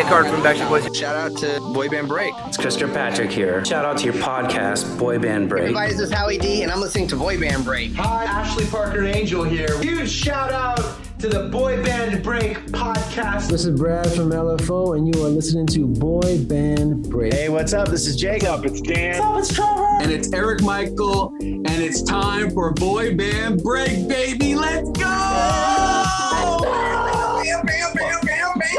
Nick Carter from Backstreet Boys. Shout out to Boy Band Break. It's Chris Kirkpatrick here. Shout out to your podcast, Boy Band Break. Everybody, this is Howie D, and I'm listening to Boy Band Break. Hi, Ashley Parker Angel here. Huge shout out to the Boy Band Break podcast. This is Brad from LFO, and you are listening to Boy Band Break. Hey, what's up? This is Jacob. What's up? It's Dan. What's up? It's Trevor. And it's Eric Michael, and it's time for Boy Band Break, baby. Let's go! Bam, bam, bam, bam, bam.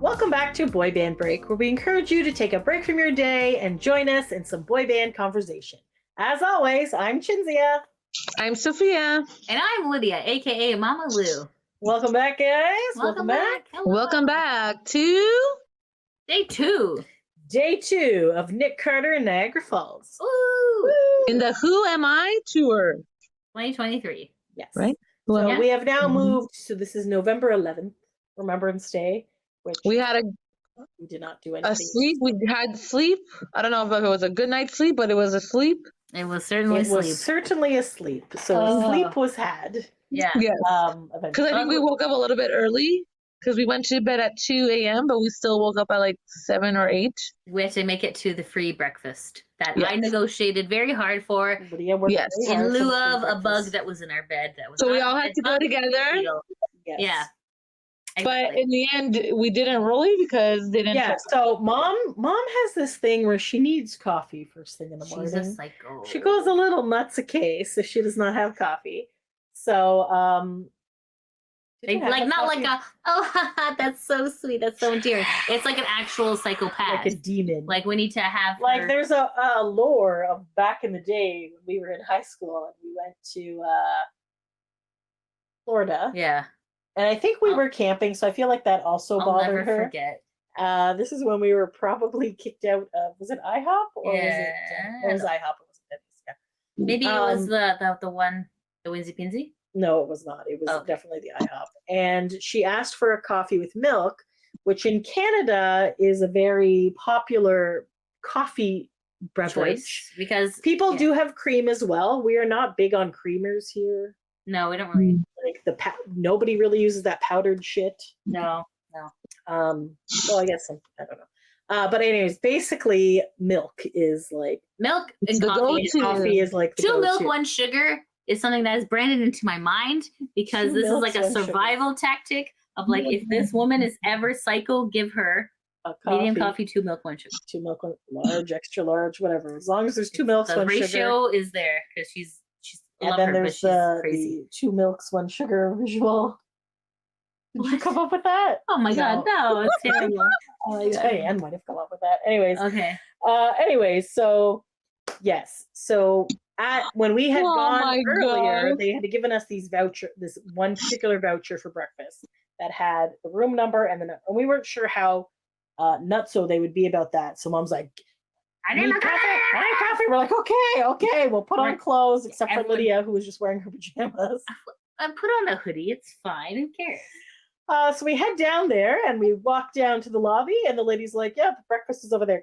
Welcome back to Boy Band Break, where we encourage you to take a break from your day and join us in some boy band conversation. As always, I'm Chinzia. I'm Sophia. And I'm Lydia, aka Mama Lou. Welcome back, guys. Welcome back. Hello. Welcome back to Day 2. Day 2 of Nick Carter in Niagara Falls. Woo! in the Who Am I tour. 2023. Yes. Right? So Well, we have now moved, so this is November 11th, Remembrance Day, which we had we did not do anything. a sleep. We had sleep. I don't know if it was a good night's sleep, but it was a sleep. It was certainly It was sleep. certainly a sleep. So sleep was had. Yeah. Yes. Eventually. Because I think we woke up a little bit early because we went to bed at 2 a.m., but we still woke up at like 7 or 8. We had to make it to the free breakfast that Yes. I negotiated very hard for Lydia worked Yes. very in hard lieu for the of a bug breakfast. that was in our bed. That was So we not- all had to it's go not together? real. Yes. Yeah. But Exactly. in the end, we didn't really because they didn't. Yeah, so mom has this thing where she needs coffee first thing in the morning. She's a psycho. She goes a little nuts a case if she does not have coffee. So did you have Like not coffee? like a haha, that's so sweet, that's so endearing. It's like an actual psychopath. like a demon. Like we need to have Like her- there's a lore of back in the day when we were in high school and we went to Florida. yeah. And I think we were camping, so I feel like that also I'll bothered never her. forget. This is when we were probably kicked out of, was it IHOP or was it Yeah. it was IHOP? It was Denny's, yeah. Maybe it was Um, the one, the Winsy Pinsy. No, it was not. It was Okay. definitely the IHOP. And she asked for a coffee with milk, which in Canada is a very popular coffee beverage. Choice because People yeah. do have cream as well. We are not big on creamers here. No, we don't really. Like nobody really uses that powdered shit. No. Well, I guess I don't know. But anyways, basically, milk is like Milk It's and the coffee. go-to. coffee is like the Two milk, go-to. one sugar is something that is branded into my mind because Two this is milks, like a one sugar. survival tactic of like if this woman is ever psycho, give her A medium coffee, 2 milk, 1 sugar. 2 milk, one large, extra large, whatever. As long as there's 2 milks, The 1 sugar. ratio is there because she's And love then her, but there's she's the crazy. 2 milks, 1 sugar visual. Did you come up with that? Oh my god, no, it's terrible. Oh my god. Diane might have come up with that. Anyways, Okay. So yes. So when we had Oh gone my earlier, God. they had given us this one particular voucher for breakfast that had the room number and we weren't sure how nutso they would be about that. So mom's like, I "Need didn't coffee? I need coffee." We're like, okay, we'll put on Right. clothes, except for Everyone- Lydia, who was just wearing her pajamas. I put on a hoodie. It's fine. Who cares? So we head down there and we walk down to the lobby, and the lady's like, "Yeah, the breakfast is over there."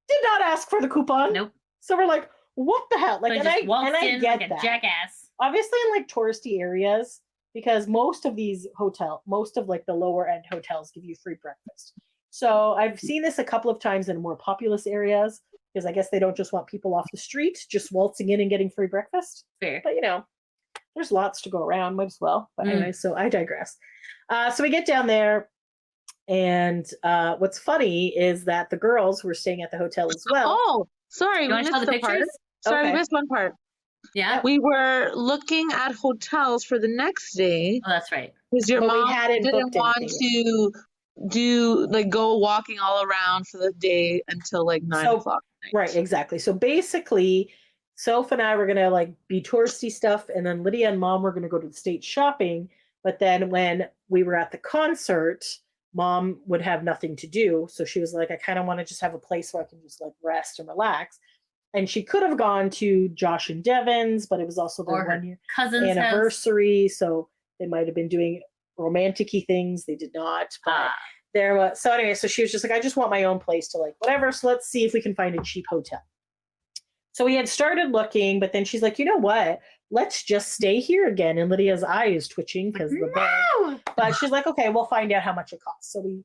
Did not ask for the coupon. Nope. So we're like, "What the hell?" Like, So and I waltzed in get like a that. jackass. Obviously, in like touristy areas, because most of like the lower end hotels give you free breakfast. So I've seen this a couple of times in more populous areas because I guess they don't just want people off the street just waltzing in and getting free breakfast. Fair. But there's lots to go around, might as well. But anyway, so I digress. So we get down there, and what's funny is that the girls who were staying at the hotel as well. Oh, sorry. You We want to show missed the part. pictures? Sorry, Okay. we missed one part. Yeah. We were looking at hotels for the next day Oh, that's right. because your But we mom hadn't didn't booked want anything to go walking all around for the day until like 9 So- o'clock. at night. Right, exactly. So basically, Soph and I were gonna like be touristy stuff, and then Lydia and Mom were gonna go to the state shopping. But then when we were at the concert, Mom would have nothing to do, so she was like, "I kind of want to just have a place where I can just like rest and relax." And she could have gone to Josh and Devin's, but it was also their Or her 1 year cousin's house. anniversary, so they might have been doing romantic-y things. They did not, but there was. So anyway, so she was just like, "I just want my own place to like whatever. So let's see if we can find a cheap hotel." So we had started looking, but then she's like, "You know what? let's just stay here again. And Lydia's eye is twitching because the bed. But she's like, okay, we'll find out how much it costs. So we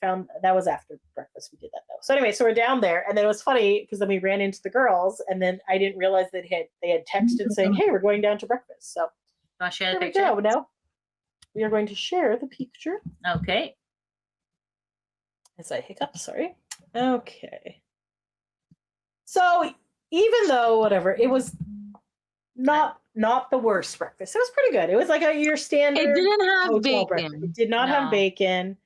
found that was after breakfast. We did that though. So anyway, so we're down there, and then it was funny because then we ran into the girls, and then I didn't realize that they had texted saying, "Hey, we're going down to breakfast." So Want to share the here we picture? go. Now we are going to share the picture. Okay. As I hiccup, sorry. Okay. So even though whatever, it was not the worst breakfast. It was pretty good. It was like your standard. It didn't have hotel bacon. breakfast. It did not No. have bacon,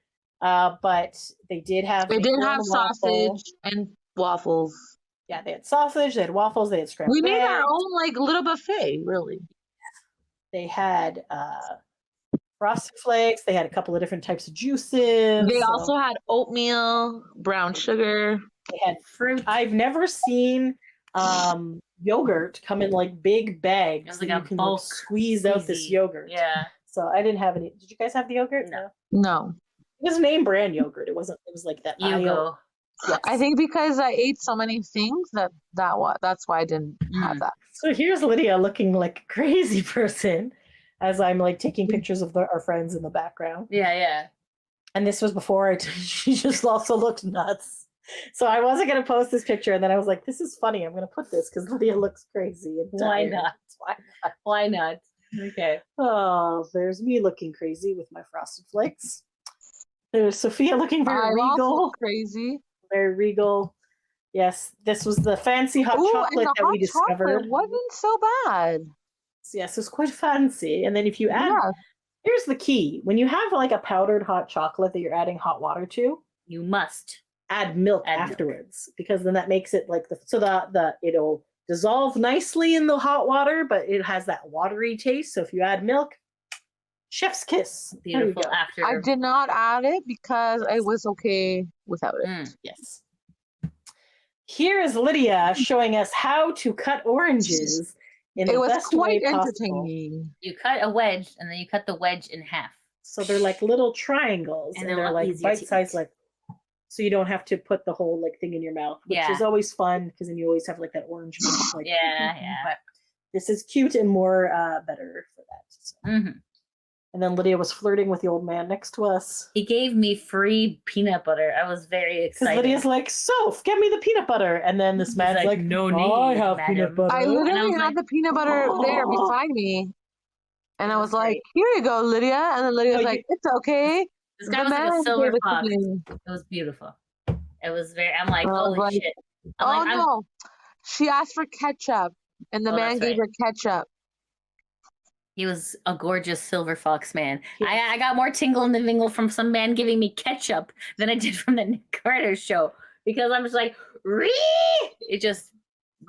but they did have. It did a have waffle. sausage and waffles. Yeah, they had sausage. They had waffles. They had scrambled We made our eggs. own like little buffet, really. They had frosted flakes. They had a couple of different types of juices. They So also had oatmeal, brown sugar. they had fruit. I've never seen yogurt come in like big bags. It was like that a you can bulk squeeze out this squeezy. yogurt. Yeah. So I didn't have any. Did you guys have the yogurt? No. No. It was name brand yogurt. It wasn't. It was like that. You go. Yes. I think because I ate so many things that's why I didn't have that. So here's Lydia looking like a crazy person, as I'm like taking pictures of our friends in the background. Yeah, yeah. And this was before she just also looked nuts. So I wasn't going to post this picture. And then I was like, this is funny. I'm going to put this because Lydia looks crazy. And Why tired. not? Why not? Why not? Okay. Oh, there's me looking crazy with my frosted flakes. There's Sophia looking very I'm also regal. crazy. Very regal. Yes, this was the fancy hot Ooh, and chocolate the that hot we discovered. chocolate wasn't so bad. Yes, it was quite fancy. And then if you add, Yeah. here's the key. When you have like a powdered hot chocolate that you're adding hot water to, You must. add milk Add milk. afterwards because then that makes it like the it'll dissolve nicely in the hot water, but it has that watery taste. So if you add milk, chef's kiss. There you Beautiful go. after. I did not add it because I was okay without it. Mm. Yes. Here is Lydia showing us how to cut oranges in It the was best way quite possible. entertaining. You cut a wedge and then you cut the wedge in half. So they're like little triangles, And and they're a they're lot like easier to bite-sized, eat. like so you don't have to put the whole like thing in your mouth, which Yeah. is always fun because then you always have like that orange mouth. Like, Yeah, yeah. But this is cute and more better for that. So. hmm And then Lydia was flirting with the old man next to us He gave me free peanut butter. I was very because excited. Lydia's like, "Soph, get me the peanut butter," and then this He's man's like, like, "No I need, have madam." peanut butter." I And I literally was had like, the peanut butter there "Oh." beside me. And It I was was like, great. here you go, Lydia. And then Lydia's No, like, it's okay. This The guy was like man a silver gave it to fox. me. It was beautiful. It was very. I'm like, I was holy like, shit. Oh I'm like, no. She asked for ketchup. And the Oh, man that's gave her ketchup. He was a gorgeous silver fox man. Yes. I got more tingle in the vingle from some man giving me ketchup than I did from the Nick Carter show because I'm just like, Ree! It just,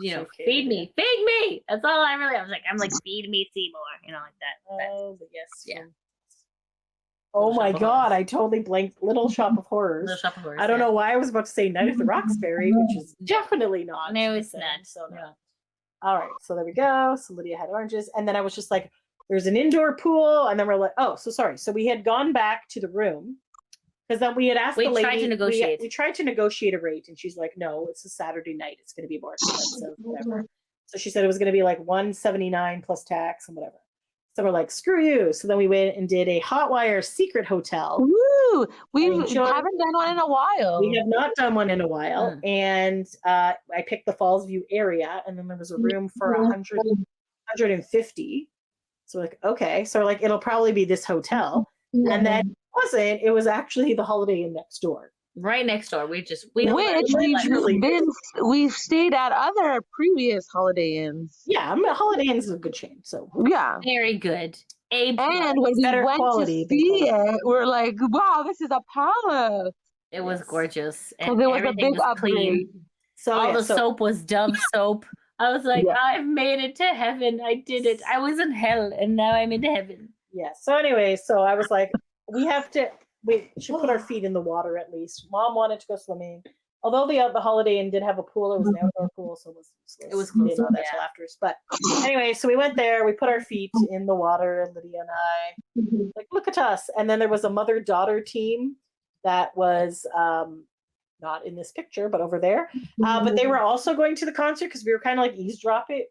Okay, feed yeah. me. That's all I'm like, feed me Seymour, like that. Oh, but yes. Yeah. Oh Little my Shop of God, Horrors. I totally blanked. Little Shop of Horrors. Little Shop of Horrors. I don't yeah. know why I was about to say Night at the Roxbury, which is definitely not. No, the it's same, not. So no. No. All right, so there we go. So Lydia had oranges, and then I was just like, "There's an indoor pool," and then we're like, "Oh, so sorry." So we had gone back to the room because then we had asked We the lady. tried to negotiate. We tried to negotiate a rate, and she's like, "No, it's a Saturday night. It's going to be more expensive, whatever." So she said it was going to be like $179 plus tax and whatever. So we're like, "Screw you!" So then we went and did a Hotwire secret hotel. Woo! We I enjoyed- haven't done one in a while. We have not done one in a while, Mm. and I picked the Falls View area, and then there was a room for 150. So like, okay, so like it'll probably be this hotel, and then it wasn't. It was actually the Holiday Inn next door. Right next door. We Which literally- we've stayed at other previous Holiday Inns. Yeah, I mean, Holiday Inn is a good chain. So Yeah. very good. And when we better went quality to than see quality. it, we're like, wow, this is a palace. It was Yes. gorgeous. Because And it was a everything big was upgrade. clean. so All yeah, the so- soap was Dove soap. I was like, Yeah. I've made it to heaven. I did it. I was in hell and now I'm in heaven. Yeah. So anyway, so I was like, we should put our feet in the water at least. Mom wanted to go swimming. Although the Holiday Inn did have a pool, it was an outdoor pool, so it was useless. It was We didn't know closed, that till yeah. afterwards. But anyway, so we went there, we put our feet in the water, Lydia and I. Like, look at us. And then there was a mother-daughter team that was not in this picture, but over there. But they were also going to the concert because we were kind of like eavesdropping,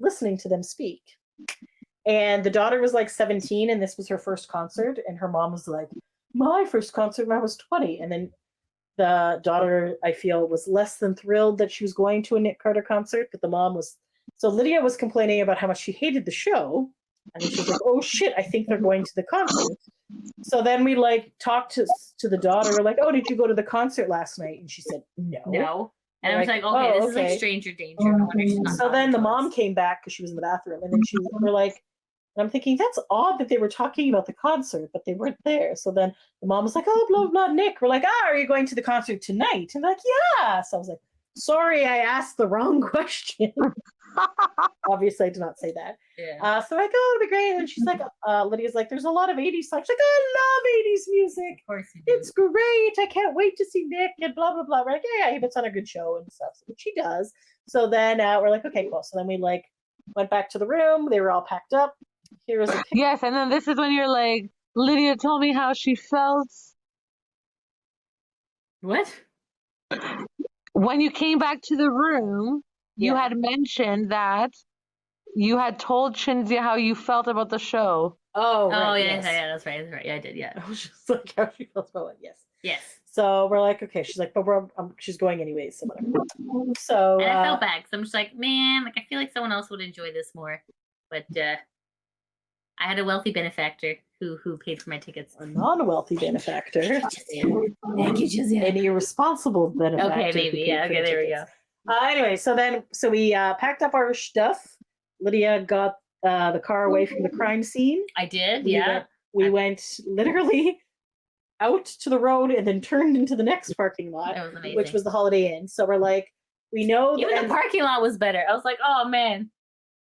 listening to them speak. And the daughter was like 17, and this was her first concert. And her mom was like, my first concert when I was 20. And then the daughter, I feel, was less than thrilled that she was going to a Nick Carter concert, but the mom was. So Lydia was complaining about how much she hated the show. And then she was like, oh shit, I think they're going to the concert. So then we like talked to the daughter. We're like, oh, did you go to the concert last night? And she said, no. No. And I was like, okay, this is like stranger danger. No wonder she's not So then the talking to mom us. came back because she was in the bathroom. And then we're like, and I'm thinking, that's odd that they were talking about the concert, but they weren't there. So then the mom was like, oh, blah, blah, Nick. We're like, are you going to the concert tonight? And like, yeah. So I was like, sorry, I asked the wrong question. Obviously, I did not say that. Yeah. So I go, oh, it'll be great. And she's like, Lydia's like, there's a lot of 80s songs. She's like, I love 80s music. Of course you do. It's great. I can't wait to see Nick and blah, blah, blah. We're like, yeah, he puts on a good show and stuff. So she does. So then we're like, okay, cool. So then we like went back to the room. They were all packed up. Here was a picture. Yes, and then this is when you're like, Lydia told me how she felt What? when you came back to the room. You had mentioned that you had told Shinzia how you felt about the show. Oh, right, Oh, yes. yeah, that's right. That's right. Yeah, I did. Yeah. I was just like, how she feels about it. Yes. Yes. So we're like, okay. She's like, but she's going anyways. So whatever. So And I felt bad because I'm just like, man, like I feel like someone else would enjoy this more. But I had a wealthy benefactor who paid for my tickets. a non-wealthy benefactor, Thank you, Jizia. an irresponsible benefactor. Okay, who maybe. paid Yeah. for the Okay, there we tickets. go. Anyway, so we packed up our stuff. Lydia got the car away from the crime scene. I did. We Yeah. We went literally out to the road and then turned into the next parking lot, That was amazing. which was the Holiday Inn. So we're like, we know Even and- the parking lot was better. I was like, oh man,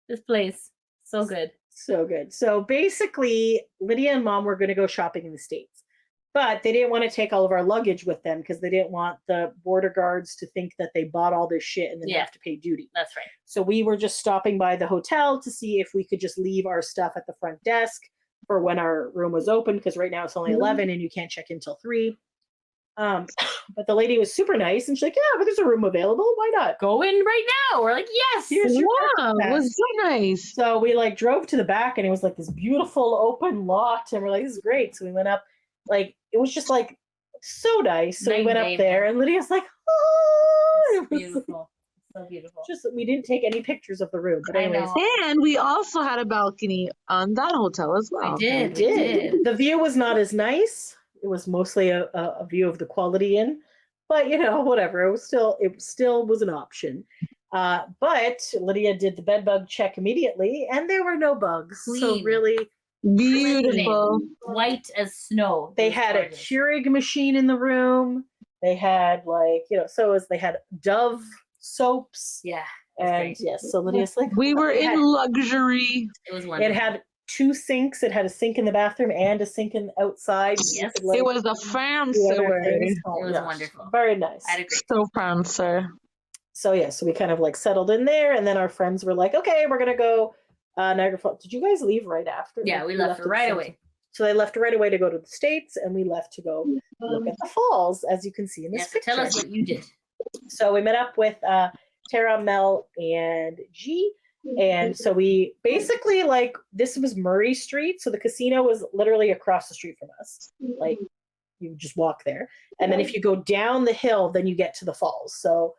this place so good. So good. So basically, Lydia and Mom were going to go shopping in the States, but they didn't want to take all of our luggage with them because they didn't want the border guards to think that they bought all this shit and then Yeah. have to pay duty. That's right. So we were just stopping by the hotel to see if we could just leave our stuff at the front desk for when our room was open, because right now it's only 11 and you can't check in till 3. But the lady was super nice and she's like, yeah, but there's a room available. Why not? Go in right now. We're like, yes. Here's your Wow, parking it pass. was so nice. So we like drove to the back and it was like this beautiful open lot and we're like, this is great. So we went up, like it was just like so nice. So we Night went and up day, there and Lydia's like, oh, It's it was beautiful. So beautiful. just we didn't take any pictures of the room. But I anyways, know. And we also had a balcony on that hotel as well. We did. we We did. did. The view was not as nice. It was mostly a view of the Quality Inn, but you know, whatever. It still was an option. But Lydia did the bed bug check immediately, and there were no bugs. So Clean. really, Beautiful. White as snow. they It was had a gorgeous. Keurig machine in the room. They had they had Dove soaps, Yeah. It was and great. yes. So Lydia's like, We were it had- in luxury. It was It wonderful. had 2 sinks. It had a sink in the bathroom and a sink in outside. So you Yes. could, like, It was a do fancy other way. things. Oh, It was yes. wonderful. Very nice. I had a great. So fancy. So yeah, so we kind of like settled in there, and then our friends were like, "Okay, we're gonna go Niagara Falls." Did you guys leave right after? Yeah, Like, we you left at the right same away. time? So they left right away to go to the States, and we left to go look at the falls, as you can see in this Yeah, so picture. tell us what you did. So we met up with Tara, Mel, and G. And so we basically like this was Murray Street. So the casino was literally across the street from us. Like you just walk there. And then if you go down the hill, then you get to the falls. So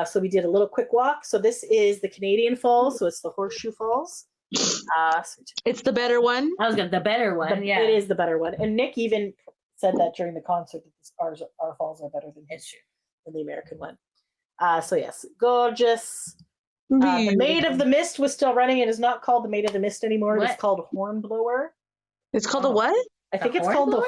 so we did a little quick walk. So this is the Canadian Falls. So it's the Horseshoe Falls. It's the better one. I was good. The better one. Yeah. It is the better one. And Nick even said that during the concert that our falls are better than It's true. the American one. So yes, gorgeous. The Maid of the Mist was still running. It is not called the Maid of the Mist anymore. It is What? called Hornblower. It's called a Oh. what? I think The it's called the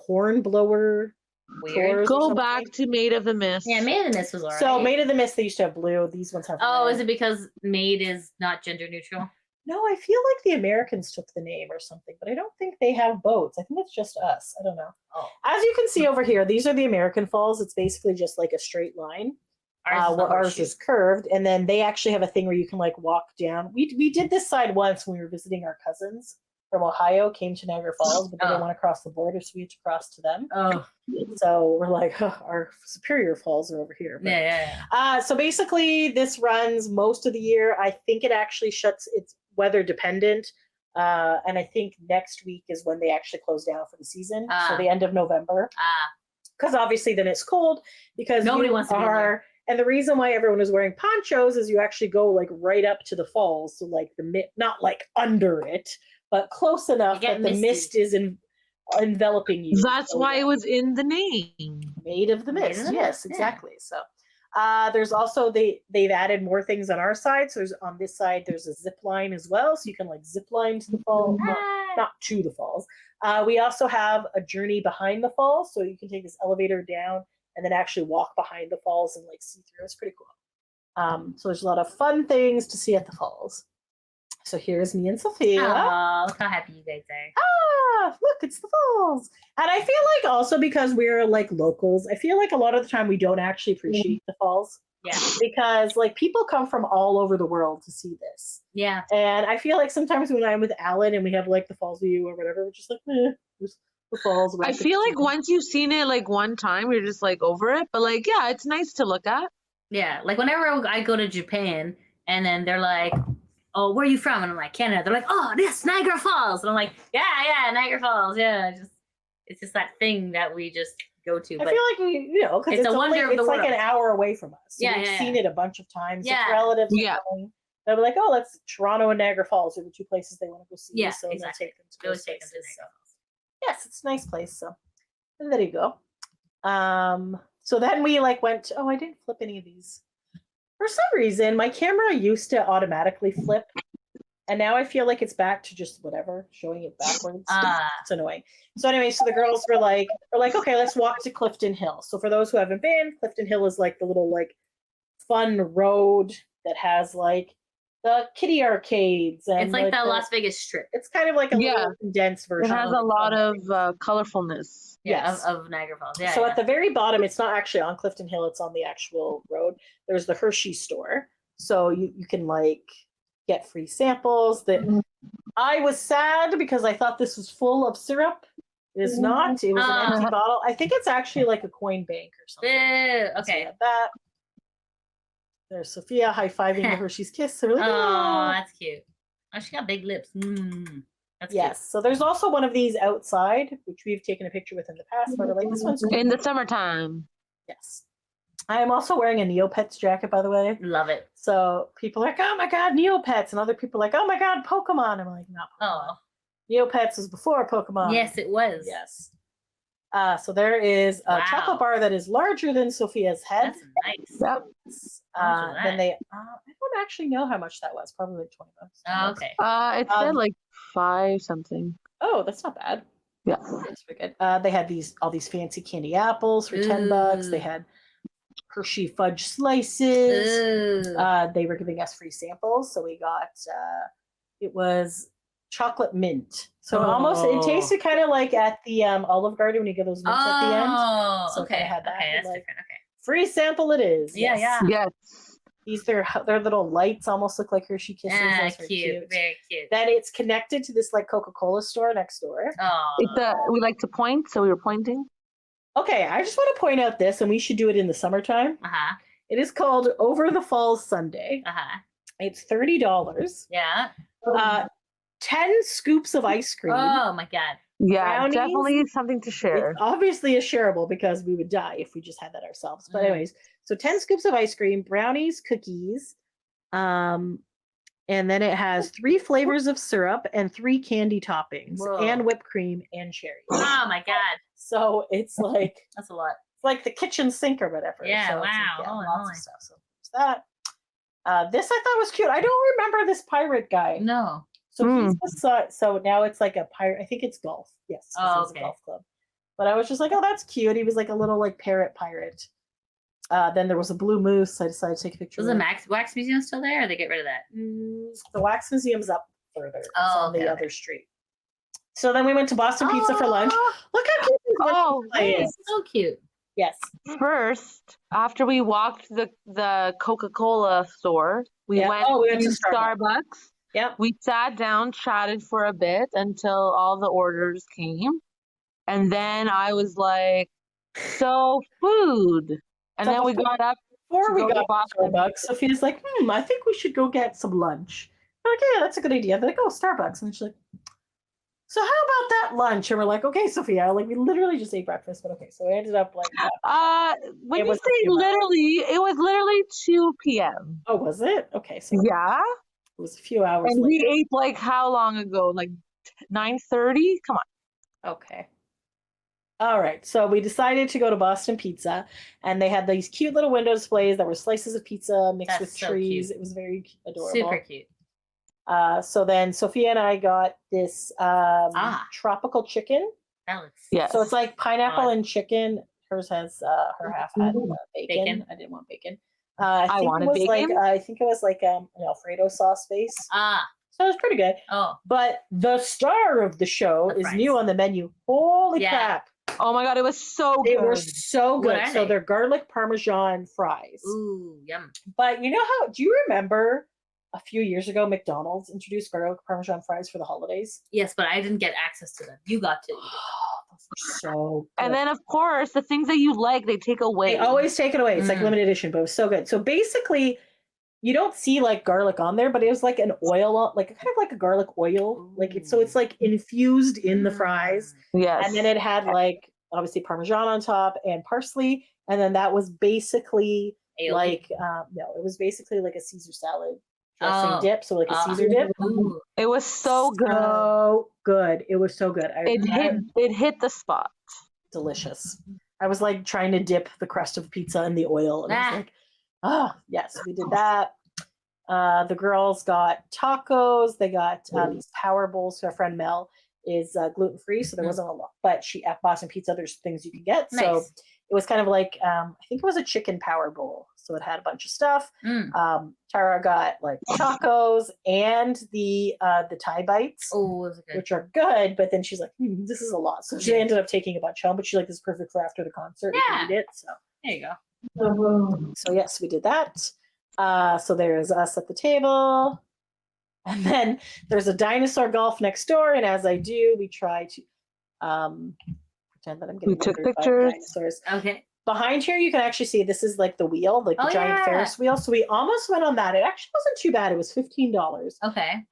Hornblower. Weird. Tours or Go something. back to Maid of the Mist. Yeah, Maid of the Mist was alright. So Maid of the Mist, they used to have blue. These ones have Oh, red. is it because Maid is not gender neutral? No, I feel like the Americans took the name or something, but I don't think they have boats. I think it's just us. I don't know. Oh. As you can see over here, these are the American falls. It's basically just like a straight line. Ours is the Where ours horseshoe. is curved, and then they actually have a thing where you can like walk down. We did this side once when we were visiting our cousins from Ohio came to Niagara Falls, but they didn't Oh. want to cross the border, so we had to cross to them. Oh, So we're like, our Superior Falls are over here. But, yeah. so basically, this runs most of the year. I think it actually shuts. It's weather dependent, and I think next week is when they actually close down for the season. So the end of November, because obviously then it's cold because Nobody you wants to be in there. And the reason why everyone is wearing ponchos is you actually go like right up to the falls, so like not like under it, but close enough get that the misty. mist is enveloping you. That's So, why yeah. it was in the name. Made of the Made of mist. the Yes, mist, yeah. exactly. So there's also they've added more things on our side. So there's on this side there's a zip line as well, so you can like zip line to the fall, not to the falls. We also have a journey behind the falls, so you can take this elevator down and then actually walk behind the falls and like see through. It's pretty cool. So there's a lot of fun things to see at the falls. So here's me and Sophia. Oh, look how happy you guys are. Look, it's the falls. And I feel like also because we're like locals, I feel like a lot of the time we don't actually appreciate the falls. Yeah. Because like people come from all over the world to see this. Yeah. And I feel like sometimes when I'm with Alan and we have like the falls view or whatever, we're just like, just the falls. I feel like once you've seen it like one time, you're just like over it. But like, yeah, it's nice to look at. Yeah. Like whenever I go to Japan and then they're like, oh, where are you from? And I'm like, Canada. They're like, oh, this Niagara Falls. And I'm like, yeah, Niagara Falls. Yeah. It's just that thing that we just go to. I But feel like we, because it's a wonder of the it's like world. an hour away from us. So Yeah, we've yeah, seen yeah. it a bunch of times. Yeah. If relatives are Yeah. coming, they'll be like, oh, let's Toronto and Niagara Falls are the two places they want to go see. Yeah, so exactly. they'll take them to we always those take them to places. Niagara So. Falls. Yes, it's a nice place. So and there you go. So then we like went. Oh, I didn't flip any of these. For some reason, my camera used to automatically flip, and now I feel like it's back to just whatever, showing it backwards. It's annoying. So anyway, so the girls were like, okay, let's walk to Clifton Hill. So for those who haven't been, Clifton Hill is like the little like fun road that has like the kiddie arcades and It's like the the- Las Vegas Strip. It's kind of like a Yeah. little condensed It version. has of a lot fun of colorfulness. Yeah, Yes. of Niagara Falls. Yeah. So yeah. at the very bottom, it's not actually on Clifton Hill, it's on the actual road. There's the Hershey store. So you can like get free samples. That I was sad because I thought this was full of syrup. It is not. It was an empty bottle. I think it's actually like a coin bank or something. Ew, So we okay. had that. There's Sophia high-fiving the Hershey's Kiss. So we're like, Oh, "Oh." that's cute. Oh, she got big lips. That's Yes. So there's also one of these outside, which we've taken a picture with in the past. But we're like, this one's cool. In the summertime. Yes. I am also wearing a Neopets jacket, by the way. cute. Love it. So people are like, oh my God, Neopets. And other people are like, oh my God, Pokemon. I'm like, not Pokemon. Oh, Neopets was before Pokemon. yes, it was. Yes. So there is a Wow. chocolate bar that is larger than Sophia's head. That's nice. Yep. How much was Then that? I don't actually know how much that was. Probably like $20. Oh, okay. It said Um, like 5 something. Oh, that's not bad. Yeah. That's pretty good. They had all these fancy candy apples for $10. They Ooh. had Hershey fudge slices. Ooh. They were giving us free samples, so we got it was chocolate mint. So almost it Oh. tasted kind of like at the Olive Garden when you get those mints at the end. Oh, So okay. I had that, Okay, that's like- different. Okay. Free sample it is. Yeah, yes. yeah. Yes. These their little lights almost look like Hershey Kisses. Ah, Those are cute. Very cute. Then it's connected to this like Coca-Cola store next door. Oh. It's we like to point, so we were pointing. Okay, I just want to point out this, and we should do it in the summertime. Uh-huh. It is called Over the Falls Sunday. Uh-huh. It's $30. Yeah. 10 scoops of ice cream. Oh my God. Yeah, Brownies? definitely something to share. It obviously is shareable because we would die if we just had that ourselves. But Mm. anyways, so 10 scoops of ice cream, brownies, cookies, and then it has 3 flavors of syrup and 3 candy toppings Whoa. and whipped cream and cherries. Oh my God. So it's like That's a lot. the kitchen sink or whatever. Yeah, So it's like, wow. Holy lots moly. of stuff. So there's that. This I thought was cute. I don't remember this pirate guy. No. So he's so now it's like a pirate. I think it's golf. Yes. 'cause Oh, it's a okay. golf club. But I was just like, oh, that's cute. He was like a little like parrot pirate. Then there was a blue moose. I decided to take a picture. Was the with. Wax Museum still there, or they get rid of that? The Wax Museum's up further. It's Oh, on the okay, other street. So then we went to Boston Pizza for lunch. Look how cute this Oh, Boston Pizza Hey, is. so cute. Yes. First, after we walked the Coca-Cola store, we Yeah. went Oh, we went to to Starbucks. Starbucks. Yep. We sat down, chatted for a bit until all the orders came. And then I was like, so food. And So then we got up Before to we go to got to Boston. Starbucks, Sophia's like, I think we should go get some lunch. I'm like, yeah, that's a good idea. They're like, oh, Starbucks. And she's like, so how about that lunch? And we're like, okay, Sophia, like we literally just ate breakfast, but okay. So we ended up like When It you was a say few hours. literally, it was literally 2 p.m. oh, was it? Okay, so Yeah. it was a few hours And later. we ate like how long ago? Like 9:30? Come on. Okay. All right. So we decided to go to Boston Pizza, and they had these cute little window displays that were slices of pizza mixed That's with so trees. cute. It was very adorable. Super cute. So then Sophia and I got this tropical chicken. That looks Yes. So it's like pineapple Odd. and chicken. Hers has her half had bacon. Bacon. I didn't want bacon. I think wanted it was bacon. I think it was like an Alfredo sauce base. So it was pretty good. Oh, But the star of the show The is fries. new on the menu. Holy Yeah. crap! Oh my God, it was so They good. were so What good. are So they? they're garlic parmesan fries. ooh, yum. But you know how? Do you remember a few years ago McDonald's introduced garlic parmesan fries for the holidays? Yes, but I didn't get access to them. You got to. Those were so good. And then, of course, the things that you like, they take away. They always take it away. It's like Mm. limited edition, but it was so good. So basically, you don't see like garlic on there, but it was like an oil, like kind of like a garlic oil. Like it's so it's like infused in the fries. Yes. And then it had like obviously parmesan on top and parsley. And then that was basically Aioli. like no, it was basically like a Caesar salad dressing Oh. dip. So like a Ah. Caesar dip. Ooh. It was so good. So good. It was so good. It hit the spot. Delicious. I was like trying to dip the crust of pizza in the oil, and I was Ah. like, oh yes, we did that. The girls got tacos. They got these power bowls. So our friend Mel is gluten free, so there wasn't a lot. But she at Boston Pizza, there's things you can get. So Nice. it was kind of like I think it was a chicken power bowl. So it had a bunch of stuff. Mm. Tara got like tacos and the Thai bites. Oh, was it good? Which are good, but then she's like, this is a lot. So she Yeah. ended up taking a bunch home, but she's like, this is perfect for after the concert. Yeah. We can eat it. So, There you go. so yes, we did that. So there's us at the table. And then there's a dinosaur golf next door. And as I do, we try to pretend that I'm getting We took murdered by pictures. dinosaurs. Okay. Behind here, you can actually see this is like the wheel, like the Oh, giant yeah. Ferris wheel. So we almost went on that. It actually wasn't too bad. It was $15. Okay.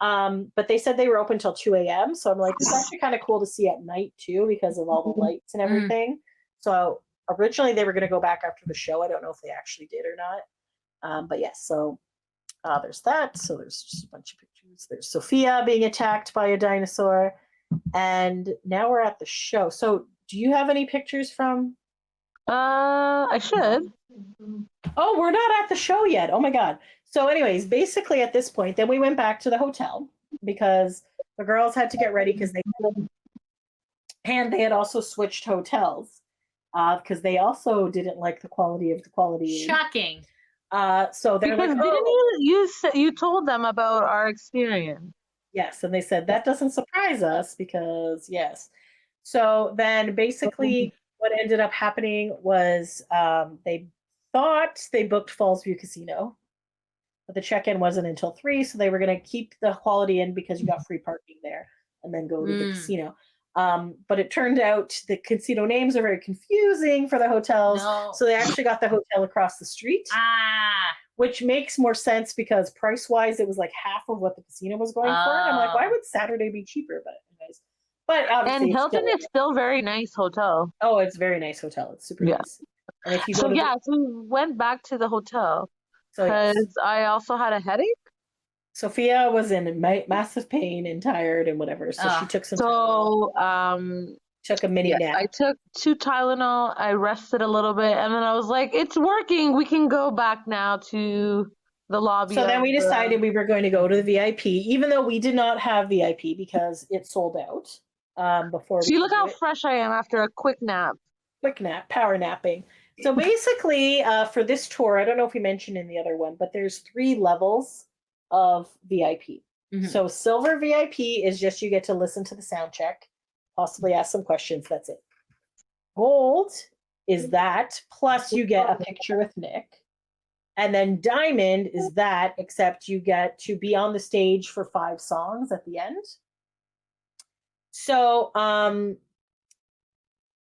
But they said they were open till 2 a.m. So I'm like, this is actually kind of cool to see at night too, because of all the lights and everything. So originally they were going to go back after the show. I don't know if they actually did or not. But yes, so there's that. So there's just a bunch of pictures. There's Sophia being attacked by a dinosaur. And now we're at the show. So do you have any pictures from? I should. Oh, we're not at the show yet. Oh my God. So anyways, basically at this point, then we went back to the hotel because the girls had to get ready because they had also switched hotels because they also didn't like the quality. Shocking. So they're Because like, didn't you told them about our experience? yes. And they said that doesn't surprise us because yes. So then basically what ended up happening was they thought they booked Falls View Casino, but the check-in wasn't until 3, so they were going to keep the Holiday Inn because you got free parking there and then go to the casino. But it turned out the casino names are very confusing for the hotels, No. so they actually got the hotel across the street, which makes more sense because price-wise it was like half of what the casino was going for. And I'm like, why would Saturday be cheaper? But anyways. But obviously, And Hilton is still very nice hotel. Oh, it's a very nice hotel. It's super nice. And if you go So to yeah, so we went back to the hotel so yes. because I also had a headache. Sophia was in massive pain and tired and whatever, so she took some. So took a mini nap. I took 2 Tylenol. I rested a little bit, and then I was like, "It's working. We can go back now to the lobby." So then we decided we were going to go to the VIP, even though we did not have VIP because it sold out before. See, look how fresh I am after a quick nap. Quick nap, power napping. So basically, for this tour, I don't know if we mentioned in the other one, but there's 3 levels of VIP. Mhm. So silver VIP is just you get to listen to the sound check, possibly ask some questions. That's it. Gold is that plus you get a picture with Nick. And then Diamond is that, except you get to be on the stage for 5 songs at the end. So,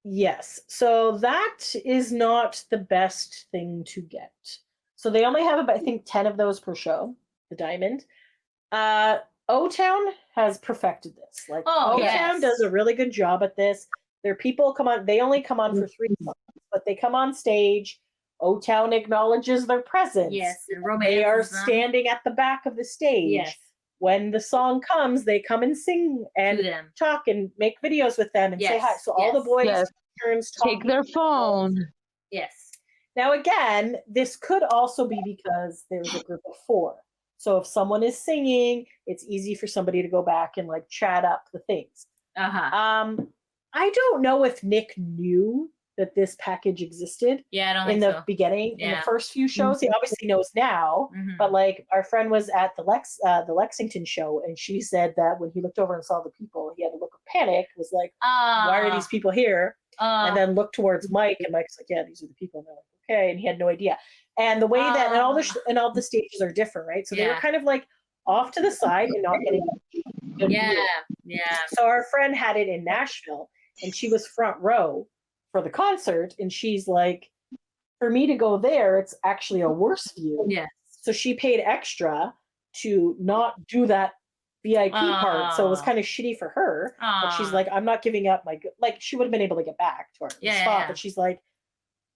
yes. So that is not the best thing to get. So they only have about, I think, 10 of those per show, the Diamond. O-Town has perfected this. Like, O-Town does a really good job at this. Their people come on, they only come on for 3 songs, but they come on stage. O-Town acknowledges their presence. Yes, and they are romances them. standing at the back of the stage. Yes. When the song comes, they come and sing and talk and make videos with them and say hi. So all the boys turns take their phone. Yes. Now again, this could also be because there's a group of 4. So if someone is singing, it's easy for somebody to go back and like chat up the things. I don't know if Nick knew that this package existed in the beginning, in the first few shows. He obviously knows now, but like our friend was at the Lexington show, and she said that when he looked over and saw the people, he had a look of panic, was like, why are these people here? And then looked towards Mike, and Mike's like, yeah, these are the people. And they're like, okay, and he had no idea. And the way that, and all the stages are different, right? So they were kind of like off to the side and not getting good view. So our friend had it in Nashville, and she was front row for the concert, and she's like, for me to go there, it's actually a worse view. So she paid extra to not do that VIP part, so it was kind of shitty for her. But she's like, I'm not giving up my like. She would have been able to get back to her spot, but she's like,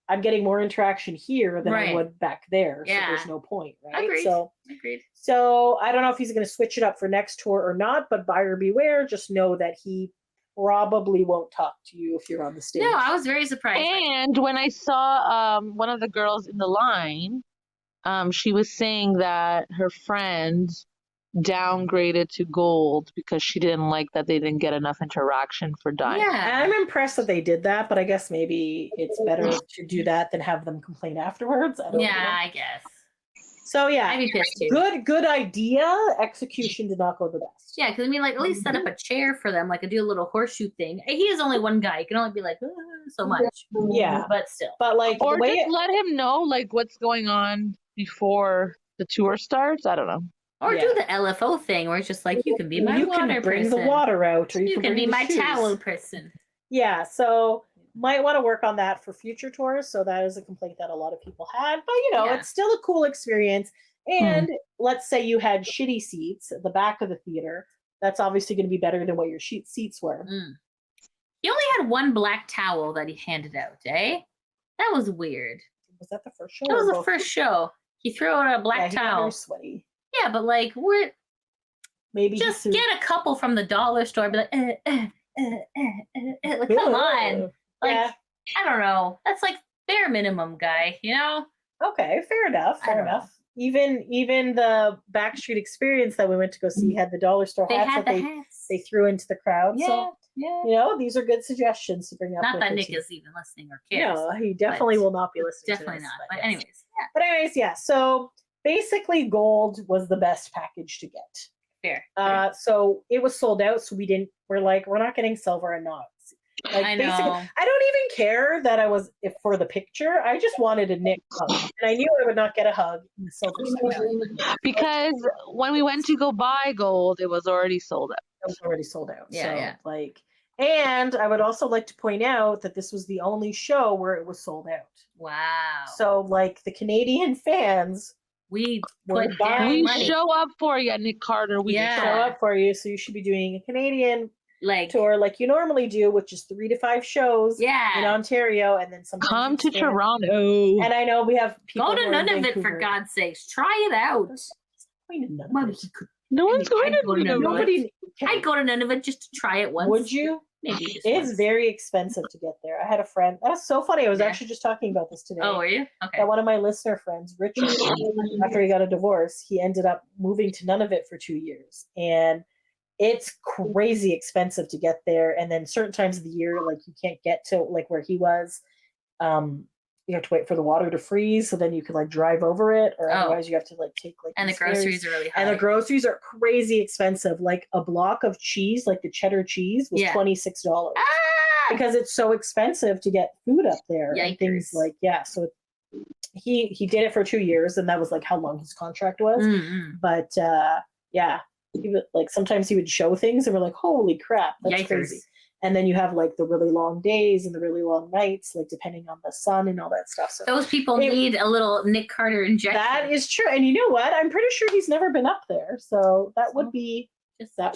I'm getting more interaction here than I would back there, so there's no point, right? Agreed. So I don't know if he's going to switch it up for next tour or not, but buyer beware. Just know that he probably won't talk to you if you're on the stage. No, I was very surprised. And when I saw one of the girls in the line, she was saying that her friend downgraded to gold because she didn't like that they didn't get enough interaction for Diamond. Yeah, I'm impressed that they did that, but I guess maybe it's better to do that than have them complain afterwards. I don't know. I guess. So yeah, I'd be pissed too. Good idea. Execution did not go the best. Yeah, because I mean, like, at least set up a chair for them, like, do a little horseshoe thing. He is only one guy; he can only be like so much. Yeah, but still, but like, or just let him know like what's going on before the tour starts. I don't know. Or do the LFO thing, where it's just like, you can be my water person. You can bring the water out, or you can be my shoes. towel person. Yeah, so might want to work on that for future tours. So that is a complaint that a lot of people had, but you know, it's still a cool experience. And let's say you had shitty seats at the back of the theater. That's obviously going to be better than what your seats were. He only had one black towel that he handed out, eh? That was weird. Was that the first show? That was the first show. He threw out a black towel. Very sweaty. Yeah, but like, maybe just get a couple from the dollar store. Be like, like, come on. Like, I don't know. That's like bare minimum, guy. You know? Okay, fair enough. Fair enough. Even the Backstreet Experience that we went to go see had the dollar store hats that they threw into the crowd. So you know, these are good suggestions to bring up. Not that Nick is even listening or cares. No, he definitely will not be listening. Definitely not. But yes. anyways, yeah. So basically, gold was the best package to get. Fair. So it was sold out. So we're not getting silver and not. Like, I know. Basically, I don't even care that I was for the picture. I just wanted a Nick hug, and I knew I would not get a hug in the silver section because when we went to go buy gold, it was already sold out. It was already sold out. And I would also like to point out that this was the only show where it was sold out. Wow. So like the Canadian fans, we show up for you, Nick Carter. We show up for you. So you should be doing a Canadian tour like you normally do, which is 3 to 5 shows in Ontario, and then sometimes come to Toronto. And I know we have people go to Nunavut for God's sakes. Try it out. No one's going to Nunavut. I'd go to Nunavut just to try it once. Would you? Maybe it's very expensive to get there. I had a friend. That was so funny. I was actually just talking about this today. Oh, were you? Okay. That one of my listener friends, Richard, after he got a divorce, he ended up moving to Nunavut for 2 years, and it's crazy expensive to get there. And then certain times of the year, like you can't get to like where he was. You have to wait for the water to freeze, so then you can like drive over it, or otherwise you have to like take like. And the groceries are really high. And the groceries are crazy expensive. Like a block of cheese, like the cheddar cheese, was $26 because it's so expensive to get food up there. Yikers. And things like so he did it for 2 years, and that was like how long his contract was. Mm-mm. But yeah, he would, like sometimes he would show things, and we're like, holy crap, that's Yikers. crazy. And then you have like the really long days and the really long nights, like depending on the sun and all that stuff. So Those people need a little Nick Carter injection. that is true. And you know what? I'm pretty sure he's never been up there. So that would be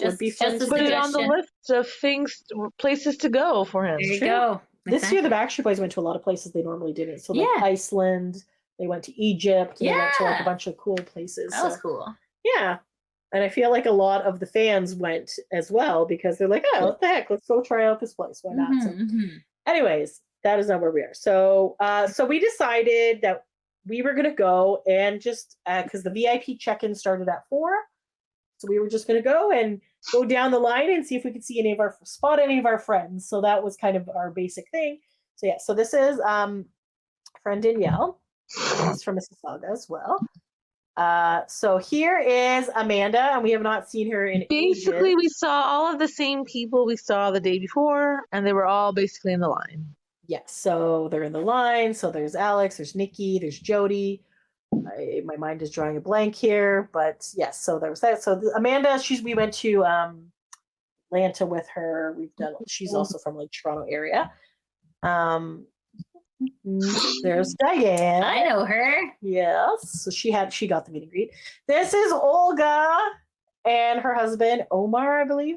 would be fun just a to Put do. it on the suggestion. list of places to go for him. There you True. go. This year, the Backstreet Boys went to a lot of places they normally didn't. So like Yeah. Iceland, they went to Egypt, they went to like a Yeah. bunch of cool places. That was So, cool. yeah. And I feel like a lot of the fans went as well because they're like, oh, what the heck? Let's go try out this place. Why not? So, anyways, that is not where we are. So so we decided that we were gonna go and just because the VIP check-in started at 4. So we were just gonna go and go down the line and see if we could see any of our friends. So that was kind of our basic thing. So yeah, so this is friend Danielle. She's from Mississauga as well. So here is Amanda, and we have not seen her in Basically, ages. we saw all of the same people we saw the day before, and they were all basically in the line. Yes, so they're in the line. So there's Alex, there's Nikki, there's Jody. My mind is drawing a blank here, but yes. So there was that. So Amanda, we went to Atlanta with her. She's also from like Toronto area. There's Diane. I know her. Yes, so she got the meet and greet. This is Olga and her husband Omar, I believe.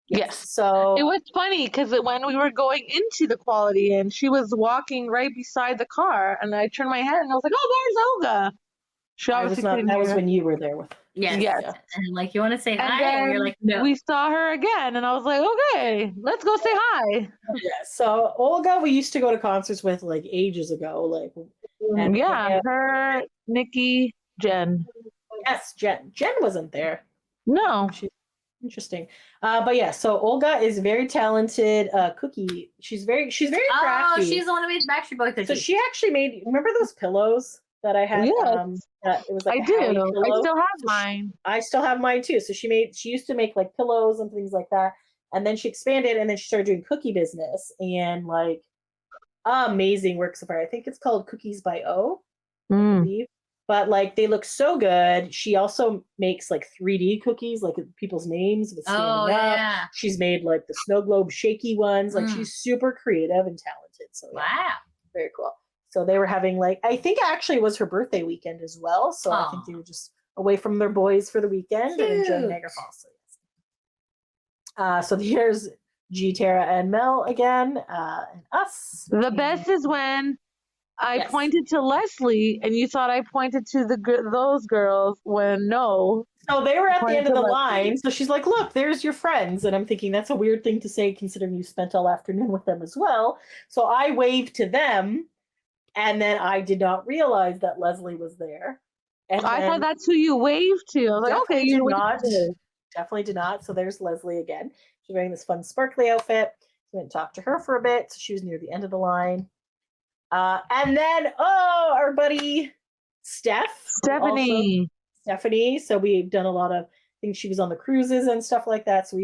Yes. So It was funny because when we were going into the Quality Inn, she was walking right beside the car, and I turned my head and I was like, "Oh, there's Olga." She obviously couldn't that was hear. when you were there with. Yes. Yes. And like, you want to say And hi? And you're then like, no. we saw her again, and I was like, "Okay, let's go say hi." Yeah, so Olga, we used to go to concerts with like ages ago, like and Yeah, her, Nikki, Jen. yes, Jen wasn't there. No, She's interesting, but yeah. So Olga is very talented. Cookie. She's very Oh, crafty. she's the one who made Backstreet Boy cookies. So she actually made. Remember those pillows that I had? Yes. It was like I a do. Howie I pillow. still have mine. I still have mine too. So she used to make like pillows and things like that. And then she expanded and then she started doing cookie business and like amazing works of art. I think it's called Cookies by O, I Mm. believe. But like they look so good. She also makes like 3D cookies, like people's names with standing oh, up. yeah. She's made like the snow globe shaky ones. Like she's super creative and talented. So yeah, Wow. very cool. So they were having like, I think actually it was her birthday weekend as well. So I think Aw. they were just away from their boys for the weekend and enjoying Cute. Niagara Falls. So, yes. So here's G, Tara, and Mel again, and us. The best is when I Yes. pointed to Leslie, and you thought I pointed to those girls. When no, So they were at the Pointed end of to the Leslie. line. So she's like, look, there's your friends. And I'm thinking that's a weird thing to say considering you spent all afternoon with them as well. So I waved to them. And then I did not realize that Leslie was there. And I then thought that's who you waved to. I was like, definitely okay, did you waved not. to. Definitely did not. So there's Leslie again. She's wearing this fun sparkly outfit. We went and talked to her for a bit. So she was near the end of the line. And then, our buddy Stephanie. Stephanie. So we've done a lot of things. She was on the cruises and stuff like that. So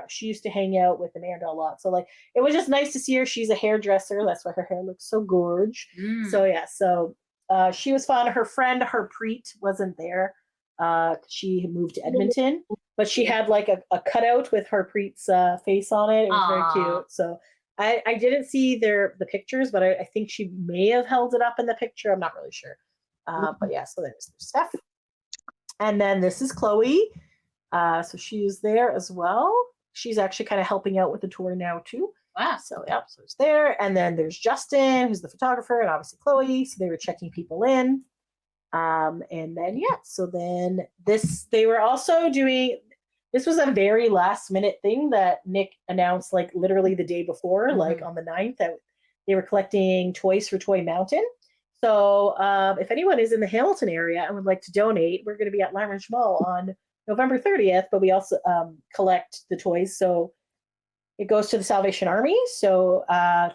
she used to hang out with Amanda a lot. So like, it was just nice to see her. She's a hairdresser. That's why her hair looks so gorge. So yeah, so she was fun. Her friend, Harpreet, wasn't there. She had moved to Edmonton, but she had like a cutout with Harpreet's face on it. It was Aw. very cute. So I didn't see the pictures, but I think she may have held it up in the picture. I'm not really sure. But yeah, so there's Steph. And then this is Chloe. So she's there as well. She's actually kind of helping out with the tour now too. Wow. So yeah, so it's there. And then there's Justin, who's the photographer, and obviously Chloe. So they were checking people in. And then yeah, so then they were also doing, this was a very last minute thing that Nick announced like literally the day before, like on the 9th, that they were collecting toys for Toy Mountain. So if anyone is in the Hamilton area and would like to donate, we're going to be at Lime Ridge Mall on November 30th, but we also collect the toys. So it goes to the Salvation Army. So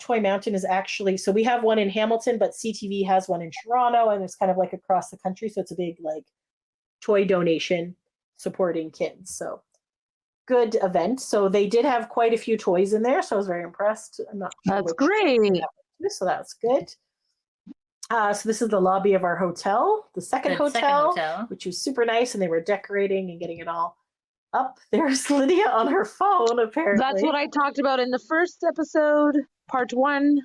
Toy Mountain is actually, so we have one in Hamilton, but CTV has one in Toronto, and it's kind of like across the country. So it's a big like toy donation supporting kids. So good event. So they did have quite a few toys in there. So I was very impressed. I'm not sure That's which great. so that's good. So this is the lobby of our hotel, the second The second hotel, hotel. which was super nice, and they were decorating and getting it all up. There's Lydia on her phone, apparently. That's what I talked about in the first episode, part 1.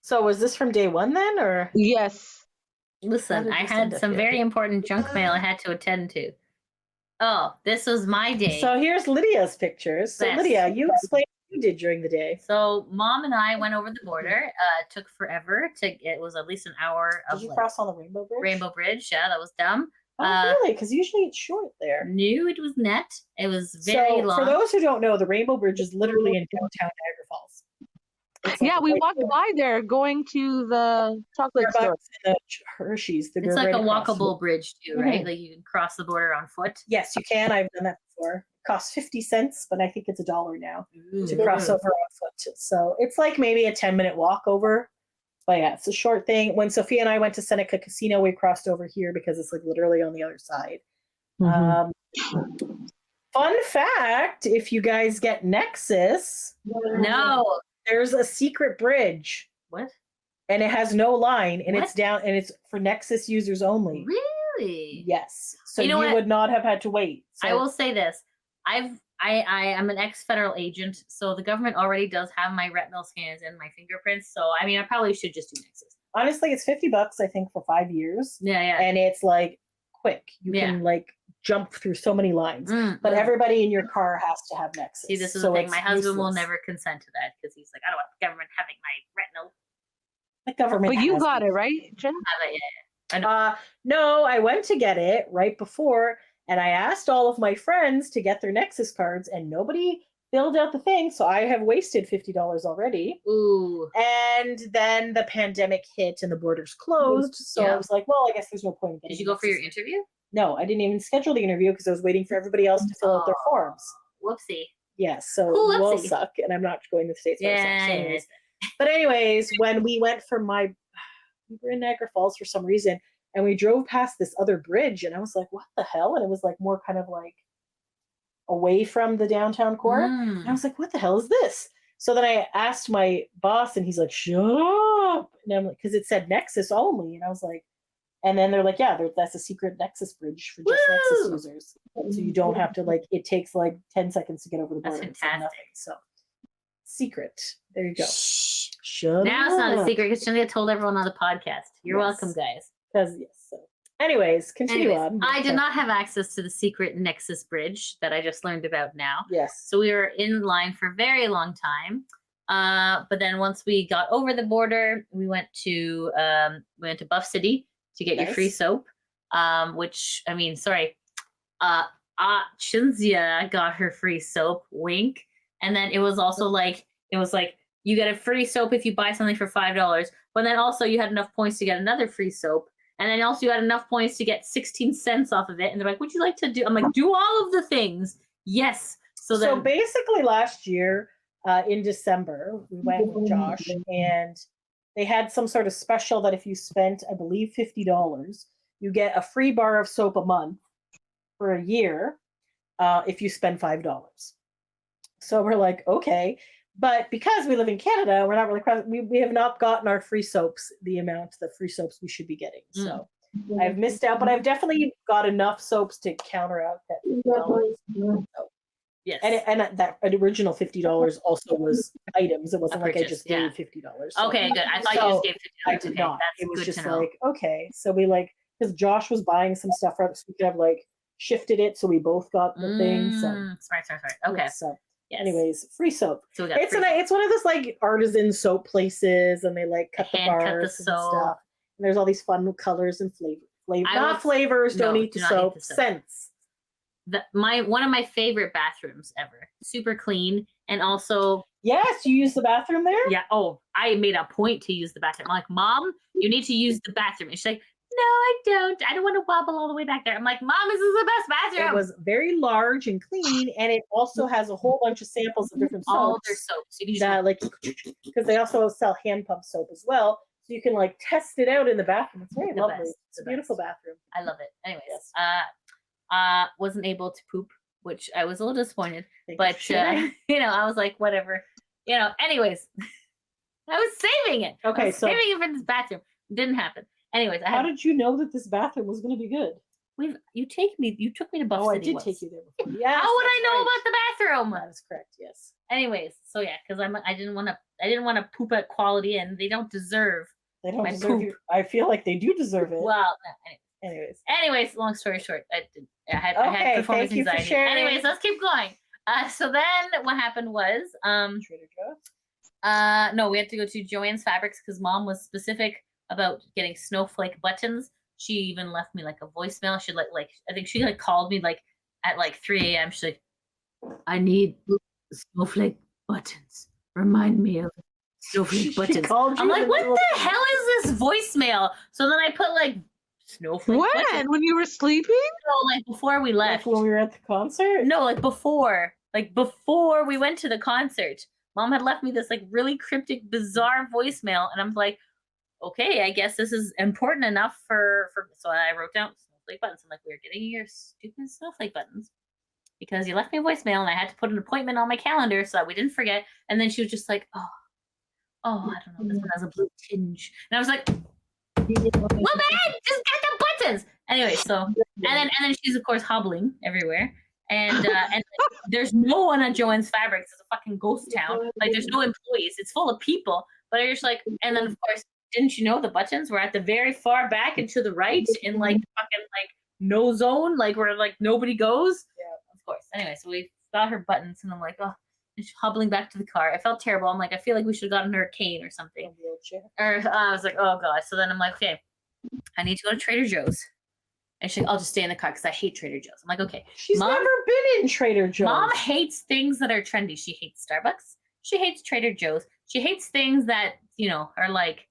So was this from day one then, or? Yes. Listen, did I this had end up some here? very important junk mail I had to attend to. Oh, this was my day. So here's Lydia's pictures. So Yes. Lydia, you explain what you did during the day. So Mom and I went over the border. It took forever it was at least an hour of Did you like, cross on the Rainbow Bridge? Rainbow Bridge. Yeah, that was dumb. Oh, really? Because usually it's short there. Knew it was net. It was very So long. for those who don't know, the Rainbow Bridge is literally in downtown Niagara Falls. It's like Yeah, we right walked by there going to the chocolate store. Starbucks and the Hershey's. It's like a across. walkable bridge too, right? Mhm. Like you can cross the border on foot. Yes, you can. I've done that before. It costs 50 cents, but I think it's $1 now to Ooh. cross over on foot. So it's like maybe a 10-minute walk over. But yeah, it's a short thing. When Sophia and I went to Seneca Casino, we crossed over here because it's like literally on the other side. Mhm. Fun fact, if you guys get Nexus, No. there's a secret bridge What? and it has no line and it's What? down and it's for Nexus users only. Really? Yes. So You you, know what? would not have had to wait. So I will say this. I am an ex-federal agent, so the government already does have my retinal scans and my fingerprints. So I mean, I probably should just do Nexus. honestly, it's $50, I think, for 5 years. Yeah, yeah. And it's like quick. You Yeah. can like jump through so many lines. Mm, But mm. everybody in your car has to have Nexus. See, this is so the thing. it's My husband will useless. never consent to that because he's like, I don't want the government having my retinal. The government. But you has got it, right, Jen? Have it, yeah. No, I went to get it right before, and I asked all of my friends to get their Nexus cards, and nobody filled out the thing. So I have wasted $50 already. Ooh. And then the pandemic hit and the borders closed. So Yeah. I was like, well, I guess there's no point in getting Did you go for your Nexus. interview? No, I didn't even schedule the interview because I was waiting for everybody else to fill out their Oh. forms. Whoopsie. Yes, so Cool, you all whoopsie. suck, and I'm not going to the States by myself. Yeah, So yeah, anyways. But anyways, when we went for we were in Niagara Falls for some reason, and we drove past this other bridge, and I was like, what the hell? And it was like more kind of like away from the downtown core. And I Mm. was like, what the hell is this? So then I asked my boss, and he's like, shut up. And I'm like, because it said Nexus only. And I was like, and then they're like, yeah, that's a secret Nexus bridge for just Nexus Woo! users. So you don't have to it takes like 10 seconds to get over the That's border. It's like fantastic. nothing. So secret. There you go. Shut Now it's not a up. secret because Julia told everyone on the podcast. You're Yes. welcome, guys. Because yes. So anyways, continue Anyways, on. I did not have access to the secret Nexus bridge that I just learned about now. Yes. So we were in line for a very long time. But then once we got over the border, we went to Buff City to get your free Nice. soap. Which I mean, sorry, Shinzia got her free soap. Wink. And then it was also like you get a free soap if you buy something for $5. But then also you had enough points to get another free soap. And then also you had enough points to get 16 cents off of it. And they're like, would you like to do? I'm like, do all of the things. Yes. So then basically last year in December, we went with Josh and they had some sort of special that if you spent, I believe, $50, you get a free bar of soap a month for a year if you spend $5. So we're like, okay. But because we live in Canada, we're not really, we have not gotten our free soaps, the free soaps we should be getting. So I've missed out, but I've definitely got enough soaps to counter out that $50. So, yes. and that original $50 also was items. It wasn't like I purchase, just yeah. gave $50. So Okay, good. I thought you So, just gave $50. I did Okay, not. that's It was good just to know. like, okay. So we because Josh was buying some stuff for us, we could have shifted it so we both got the thing. So Smart. Okay. yeah, so Yes. anyways, free soap. So we got It's free it's one of those artisan soap places, and they cut the hand cut the bars and soap. stuff. And there's all these fun colors and I not would- flavors. no, Don't eat the do not eat soap. the soap. Scents. One of my favorite bathrooms ever. Super clean, and also Yes, you use the bathroom there. yeah. Oh, I made a point to use the bathroom. I'm like, Mom, you need to use the bathroom. And she's like, no, I don't. I don't want to wobble all the way back there. I'm like, Mom, this is the best bathroom. It was very large and clean, and it also has a whole bunch of samples of different all soaps. their soaps. You can just Because they also sell hand pump soap as well, so you can test it out in the bathroom. It's very The lovely. best, It's a the beautiful best. bathroom. I love it. Anyways, Yes. wasn't able to poop, which I was a little disappointed. Thank you But for sharing. I was like, whatever. Anyways, I was saving it. I Okay, was so saving it for this bathroom. Didn't happen. Anyways, How did you know that this bathroom was going to be good? you took me to Buff Oh, I City did once. take you there before. Yeah. How would I know about the bathroom? That is correct. Yes. Anyways, so yeah, because I didn't want to poop at Quality, and they don't deserve. They don't My deserve poop. you. I feel like they do deserve it. Well, no, Anyways. long story short, I had Okay, performance thank you for anxiety. sharing. Anyways, let's keep going. So then what happened was Trader Joe's. no, we had to go to Joann's Fabrics because Mom was specific about getting snowflake buttons. She even left me like a voicemail. She like I think she like called me like at like 3 a.m. She's like, I need snowflake buttons. Remind me of snowflake buttons. I'm like, what the hell is this voicemail? So then I put like snowflake buttons. When you were sleeping? No, like before we left. Like when we were at the concert? No, like before we went to the concert. Mom had left me this like really cryptic, bizarre voicemail, and I'm like, okay, I guess this is important enough for. So I wrote down snowflake buttons. I'm like, we're getting your stupid snowflake buttons because you left me a voicemail, and I had to put an appointment on my calendar so that we didn't forget. And then she was just like, oh, I don't know, this one has a blue tinge, and I was like, well, man, just get the buttons. Anyway, so and then she's of course hobbling everywhere. And there's no one at Joann's Fabrics. It's a fucking ghost town. Like there's no employees. It's full of people. But I just like, and then of course, didn't you know the buttons were at the very far back and to the right in like fucking like no zone, like where like nobody goes. Yeah, of course. Anyway, so we got her buttons, and I'm like, oh, and she's hobbling back to the car. I felt terrible. I'm like, I feel like we should have gotten her a cane or something. Or I was like, oh god. So then I'm like, okay, I need to go to Trader Joe's. And she's like, I'll just stay in the car because I hate Trader Joe's. I'm like, okay. She's never been in Trader Joe's. Mom hates things that are trendy. She hates Starbucks. She hates Trader Joe's. She hates things that, you know, are like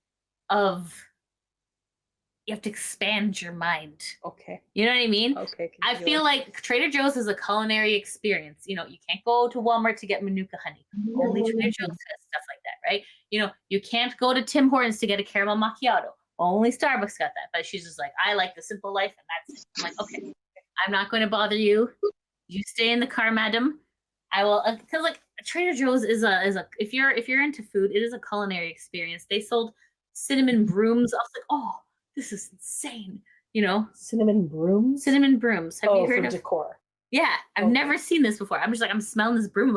you have to expand your mind. Okay. You know what I mean? Okay. I feel like Trader Joe's is a culinary experience. You know, you can't go to Walmart to get Manuka honey. Only Trader Joe's has stuff like that, right? You know, you can't go to Tim Hortons to get a caramel macchiato. Only Starbucks got that. But she's just like, I like the simple life, and that's it. I'm like, okay, I'm not going to bother you. You stay in the car, madam. I will, because like Trader Joe's is a if you're into food, it is a culinary experience. They sold cinnamon brooms. I was like, oh, this is insane. You know, cinnamon brooms. Cinnamon brooms. Have you heard for of decor? Yeah, I've never seen this before. I'm just like, I'm smelling this broom. I'm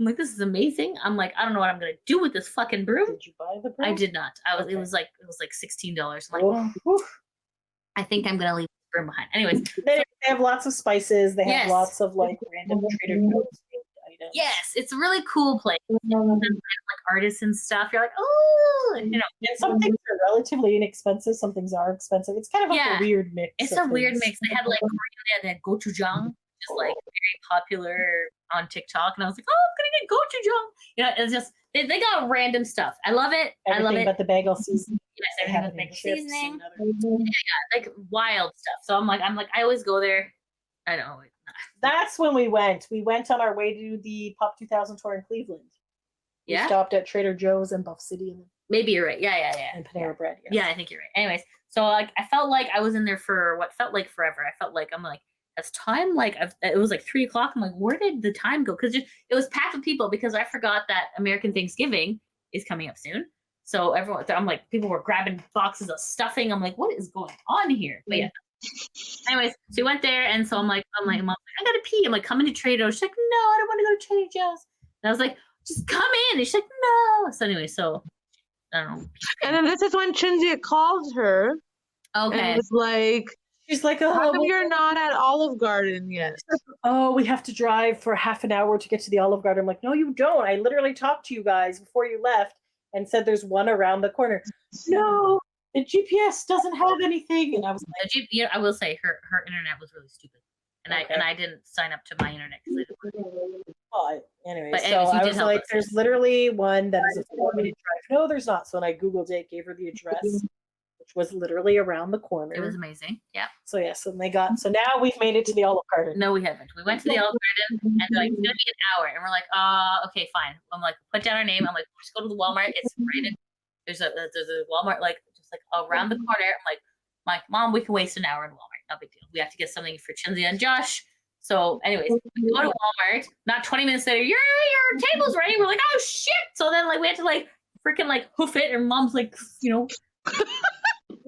like, this is amazing. I'm like, I don't know what I'm gonna do with this fucking broom. Did you buy the broom? I did not. It was like $16. I'm like, I think I'm gonna leave the broom behind. Anyways, they have lots of spices. They have lots of like random Trader Joe's items. Yes, it's a really cool place. Like artists and stuff. You're like, oh, you know. And some things are relatively inexpensive. Some things are expensive. It's kind of like a weird mix. It's a weird mix. They had like Korean and gochujang, which is like very popular on TikTok, and I was like, oh, I'm gonna get gochujang. You know, it's just they got random stuff. I love it. Everything I love it. but the bagel seasoning. Yes, everything but the bagel seasoning. Yeah, like wild stuff. So I'm like, I always go there. I know. That's when we went. We went on our way to the Pop 2000 tour in Cleveland. We stopped at Trader Joe's in Buff City. And maybe you're right. Yeah. And Panera Bread. Yes. Yeah, I think you're right. Anyways, so like I felt like I was in there for what felt like forever. I felt like I'm like, as time like it was like 3 o'clock. I'm like, where did the time go? Because it was packed with people because I forgot that American Thanksgiving is coming up soon. So I'm like, people were grabbing boxes of stuffing. I'm like, what is going on here? But yeah. Anyways, so we went there, and so I'm like, Mom's like, I gotta pee. I'm like, come into Trader Joe's. She's like, no, I don't want to go to Trader Joe's. And I was like, just come in. And she's like, no. So anyway, so I don't know. And then this is when Chinzia called her. Okay. And was like, she's like, how come you're not at Olive Garden yet? Oh, we have to drive for half an hour to get to the Olive Garden. I'm like, no, you don't. I literally talked to you guys before you left and said there's one around the corner. No, the GPS doesn't have anything. And I was like, I will say her internet was really stupid, and I didn't sign up to my internet because I didn't. Anyway, so I was like, there's literally one that is a 4-minute drive. No, there's not. So when I Googled it, gave her the address, which was literally around the corner. It was amazing. Yeah. So yeah, so now we've made it to the Olive Garden. No, we haven't. We went to the Olive Garden, and they're like, it's gonna be an hour, and we're like, okay, fine. I'm like, put down our name. I'm like, just go to the Walmart. It's right in. There's a Walmart like just like around the corner. I'm like, Mom, we can waste an hour in Walmart. No big deal. We have to get something for Chinzia and Josh. So, anyways, we go to Walmart. Not 20 minutes later, your table's ready. We're like, oh shit! So then, like, we had to like freaking like hoof it, and Mom's like, you know,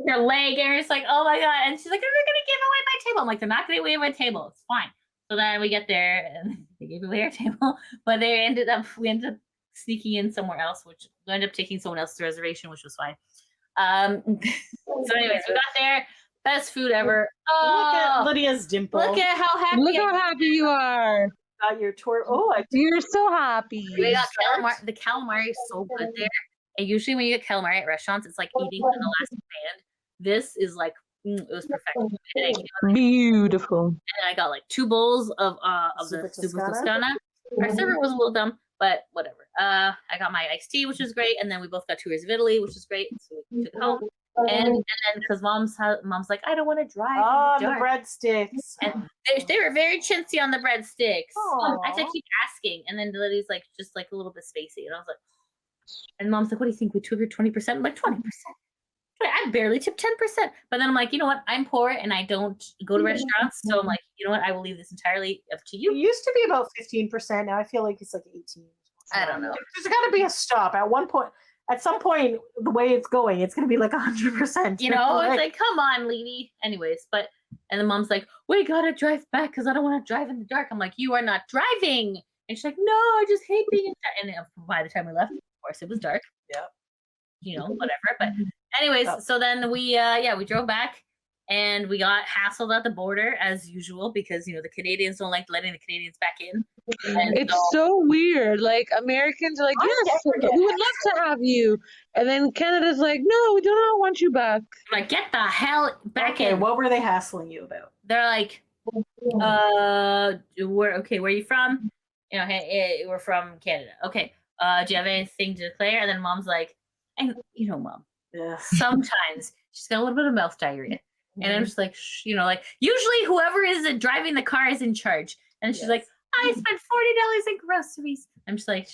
her leg, and it's like, oh my god. And she's like, they're gonna give away my table. I'm like, they're not gonna give away my table. It's fine. So then we get there, and they gave away our table, but we ended up sneaking in somewhere else, which we ended up taking someone else's reservation, which was fine. So anyways, we got there. Best food ever. Oh, Look at Lydia's dimple. look at how happy. Look how happy you are. Got your tour. Oh, You're so happy. We got calamari. The calamari is so good there. And usually when you get calamari at restaurants, it's like eating an elastic band. This is like, it was perfect. Beautiful. And I got like 2 bowls of Super the Super Toscana. Toscana. Our server was a little dumb, but whatever. I got my iced tea, which was great, and then we both got Tours of Italy, which was great. So we took it home. And then because mom's like, I don't want to drive. oh, in the dark." breadsticks. And they were very chintzy on the breadsticks. Aw. I had to keep asking, and then Lily's like, just like a little bit spacey, and I was like, and mom's like, what do you think? We took her 20%? I'm like, 20%. I barely tipped 10%. But then I'm like, you know what? I'm poor and I don't go to restaurants. So I'm like, you know what? I will leave this entirely up to It you. used to be about 15%. Now I feel like it's like 18. I don't know. There's got to be a stop at one point. At some point, the way it's going, it's going to be like 100%. You know, it's like, come on, lady. Anyways, and the mom's like, we gotta drive back because I don't want to drive in the dark. I'm like, you are not driving. And she's like, no, I just hate being in dark. And by the time we left, of course, it was dark. Yep. You know, whatever. But anyways, so then we drove back and we got hassled at the border as usual because, you know, the Canadians don't like letting the Canadians back in. And It's so weird. Like Americans are like, yes, we would love to have you, and then Canada's like, no, we do not want you back. I'm like, get the hell back Okay, in. what were they hassling you about? They're like, where are you from? You know, hey, we're from Canada. Okay. Do you have anything to declare? And then mom's like, and you know, mom, Yeah. sometimes she's got a little bit of mouth diarrhea. And I'm just like, you know, like usually whoever is driving the car is in charge. And she's like, I spent $40 in groceries. I'm just like,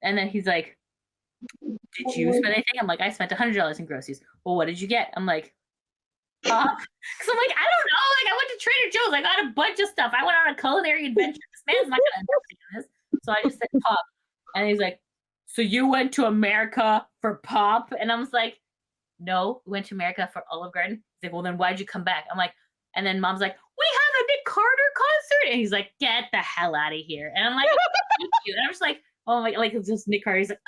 and then he's like, did you spend anything? I'm like, I spent $100 in groceries. Well, what did you get? I'm like, because I'm like, I don't know. Like, I went to Trader Joe's. I got a bunch of stuff. I went on a culinary adventure. This man's not gonna invest in this. So I just said pop. And he's like, so you went to America for pop? And I was like, no, we went to America for Olive Garden. He's like, well, then why'd you come back? I'm like, and then mom's like, we have a Nick Carter concert. And he's like, get the hell out of here. And I'm like, thank you. And I'm just like, oh my, like, it's just Nick Carter. He's like,